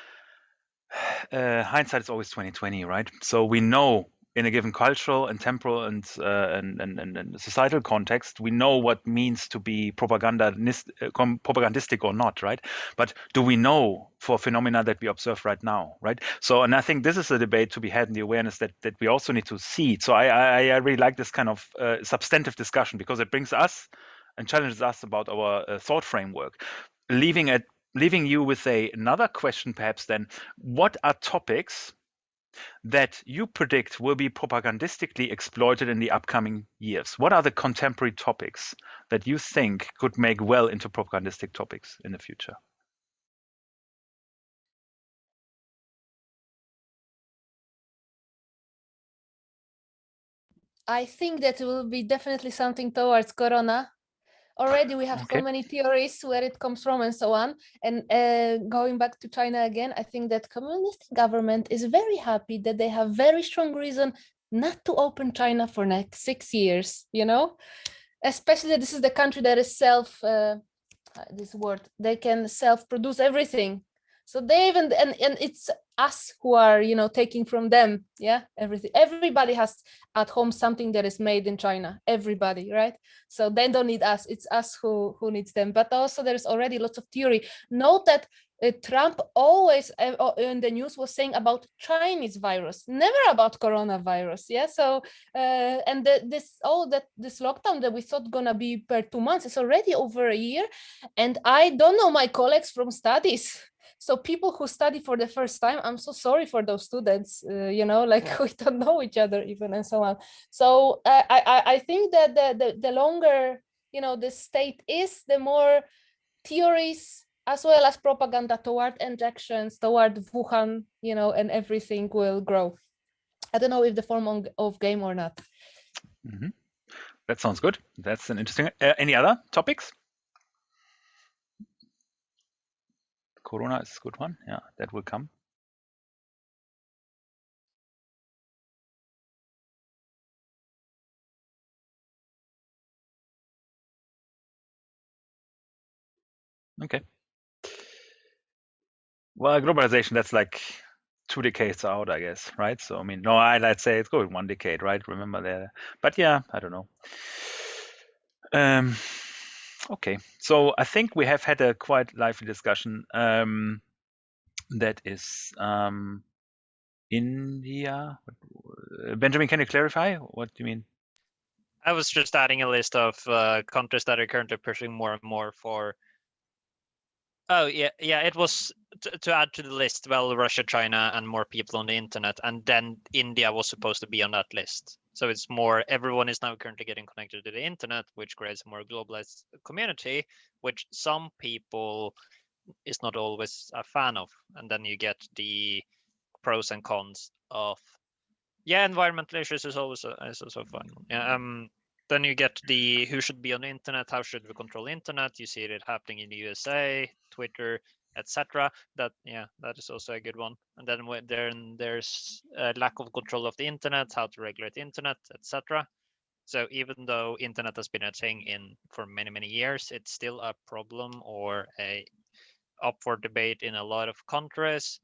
hindsight is always 2020, right? So we know in a given cultural and temporal and societal context, we know what means to be propagandistic or not, right? But do we know for phenomena that we observe right now, right? So, and I think this is a debate to be had in the awareness that we also need to see. So I really like this kind of substantive discussion, because it brings us and challenges us about our thought framework. Leaving you with another question, perhaps then, what are topics that you predict will be propagandistically exploited in the upcoming years? What are the contemporary topics that you think could make well into propagandistic topics in the future? I think that will be definitely something towards Corona. Already we have so many theories where it comes from and so on. And going back to China again, I think that communist government is very happy that they have very strong reason not to open China for next 6 years, you know, especially this is the country that is they can self-produce everything. So they even, and it's us who are, you know, taking from them, everything. Everybody has at home something that is made in China, everybody, right? So they don't need us, it's us who needs them. But also there's already lots of theory. Note that Trump always in the news was saying about Chinese virus, never about coronavirus. So and this lockdown that we thought gonna be per 2 months is already over a year. And I don't know my colleagues from studies. So people who study for the first time, I'm so sorry for those students, you know, like we don't know each other even and so on. So I think that the longer, you know, the state is, the more theories as well as propaganda toward injections, toward Wuhan, you know, and everything will grow. I don't know if the form of game or not. Mm-hmm. That sounds good. That's an interesting. Any other topics? Corona is a good one. Yeah, that will come. Okay. Well, globalization, that's like 2 decades out, I guess, right? So I mean, no, I'd say it's going 1 decade, right? Remember that. But yeah, I don't know. Okay, so I think we have had a quite lively discussion. That is India. Benjamin, can you clarify? What do you mean? I was just adding a list of countries that are currently pushing more and more for Oh yeah, it was to add to the list. Well, Russia, China, and more people on the internet, and then India was supposed to be on that list. So it's more. Everyone is now currently getting connected to the internet, which creates a more globalized community, which some people is not always a fan of. And then you get the pros and cons of. Yeah, environmental issues is also fun. Yeah, then you get the who should be on the internet, how should we control the internet? You see it happening in the USA, Twitter, etc. That is also a good one. And then there's a lack of control of the internet, how to regulate the internet, etc. So even though internet has been a thing for many years, it's still a problem or a up for debate in a lot of countries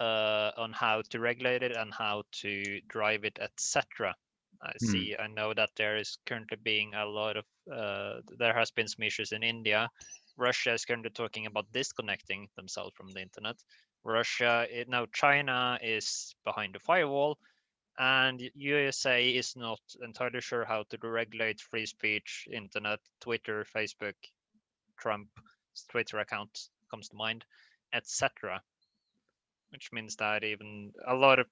on how to regulate it and how to drive it, etc. I know that there is currently being a lot of there has been some issues in India. Russia is currently talking about disconnecting themselves from the internet. China is behind the firewall, and USA is not entirely sure how to regulate free speech, internet, Twitter, Facebook, Trump's Twitter account comes to mind, etc. Which means that even a lot of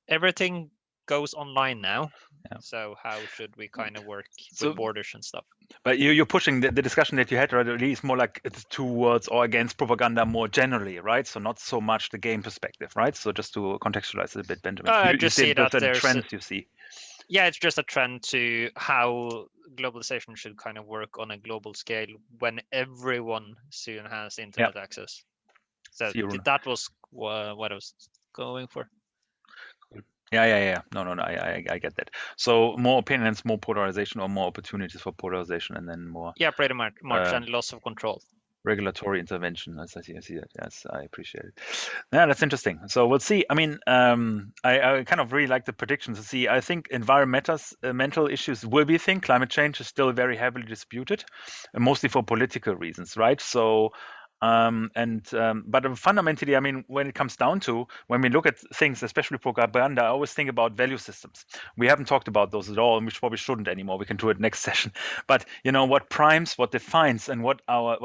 everything goes online now. Yeah. So how should we kind of work with borders and stuff? But you're pushing the discussion that you had already is more like it's towards or against propaganda more generally, right? So not so much the game perspective, right? So just to contextualize it a bit, Benjamin. You see that there's trends you see. Yeah, it's just a trend to how globalization should kind of work on a global scale when everyone soon has internet access. So that was what I was going for. Yeah. No. I get that. So more opinions, more polarization, or more opportunities for polarization, and then more. Yeah, pretty much, and loss of control. Regulatory intervention. I see that. Yes, I appreciate it. Yeah, that's interesting. So we'll see. I mean, I kind of really like the predictions to see. I think environmental issues will be a thing. Climate change is still very heavily disputed, mostly for political reasons, right? So. But fundamentally, I mean, when it comes down to when we look at things, especially propaganda, I always think about value systems. We haven't talked about those at all, and we probably shouldn't anymore. We can do it next session. But what primes, what defines, and what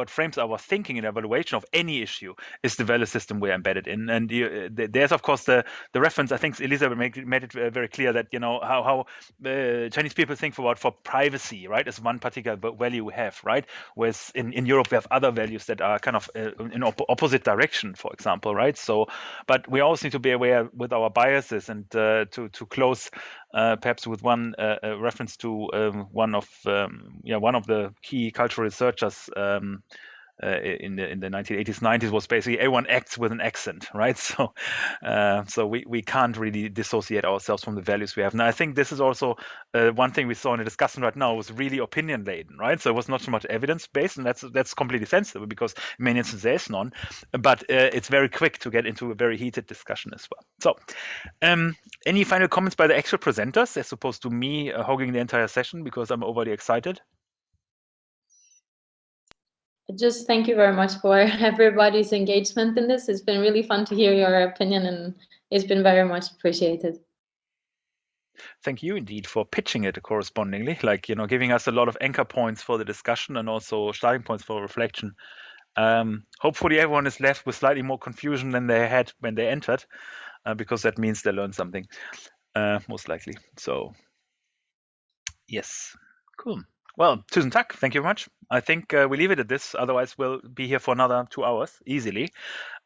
frames our thinking and evaluation of any issue is the value system we're embedded in. And there's of course the reference. I think Elisabeth made it very clear that how Chinese people think for privacy, right, is one particular value we have, right? Whereas in Europe we have other values that are kind of in opposite direction, for example, right? So, but we also need to be aware with our biases and to close perhaps with one reference to one of the key cultural researchers in the 1980s, 90s was basically everyone acts with an accent, right? So we can't really dissociate ourselves from the values we have. Now I think this is also one thing we saw in the discussion right now was really opinion laden, right? So it was not so much evidence based, and that's completely sensible because in many instances there's none, but it's very quick to get into a very heated discussion as well. So any final comments by the actual presenters as opposed to me hogging the entire session because I'm overly excited? Just thank you very much for everybody's engagement in this. It's been really fun to hear your opinion, and it's been very much appreciated. Thank you indeed for pitching it correspondingly, like giving us a lot of anchor points for the discussion and also starting points for reflection. Hopefully everyone is left with slightly more confusion than they had when they entered, because that means they learned something, most likely. So yes, cool. Well, tusen tak. Thank you very much. I think we leave it at this. Otherwise, we'll be here for another 2 hours easily.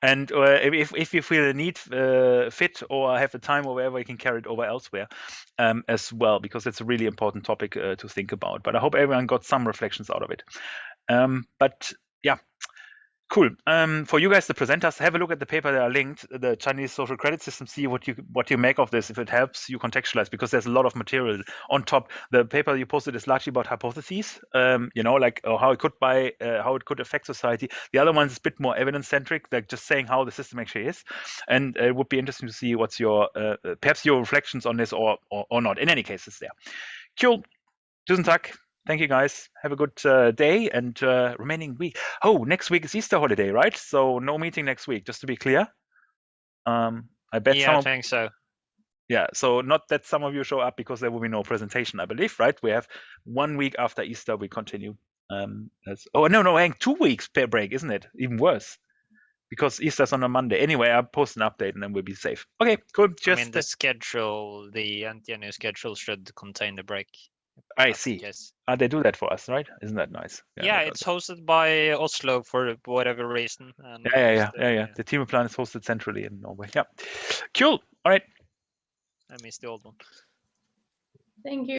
And if you feel the need fit or have the time or wherever, you can carry it over elsewhere as well, because it's a really important topic to think about. But I hope everyone got some reflections out of it. But yeah. Cool. For you guys, the presenters, have a look at the paper that are linked, the Chinese social credit system, see what you make of this, if it helps you contextualize, because there's a lot of material on top. The paper you posted is largely about hypotheses, like how it could affect society. The other one is a bit more evidence-centric, like just saying how the system actually is. And it would be interesting to see what's your, perhaps your reflections on this or not. In any case, it's there. Cool. Tusen tak. Thank you, guys. Have a good day and remaining week. Oh, next week is Easter holiday, right? So no meeting next week, just to be clear. I bet I think so. Yeah, so not that some of you show up because there will be no presentation, I believe, right? We have 1 week after Easter, we continue. Oh no, hang 2 weeks per break, isn't it? Even worse, because Easter's on a Monday. Anyway, I'll post an update and then we'll be safe. Okay, cool. I mean, the schedule, the NTNU schedule should contain the break. I see. They do that for us, right? Isn't that nice? Yeah, it's hosted by Oslo for whatever reason. And yeah. The team plan is hosted centrally in Norway. Yeah, cool. All right. I missed the old one. Thank you.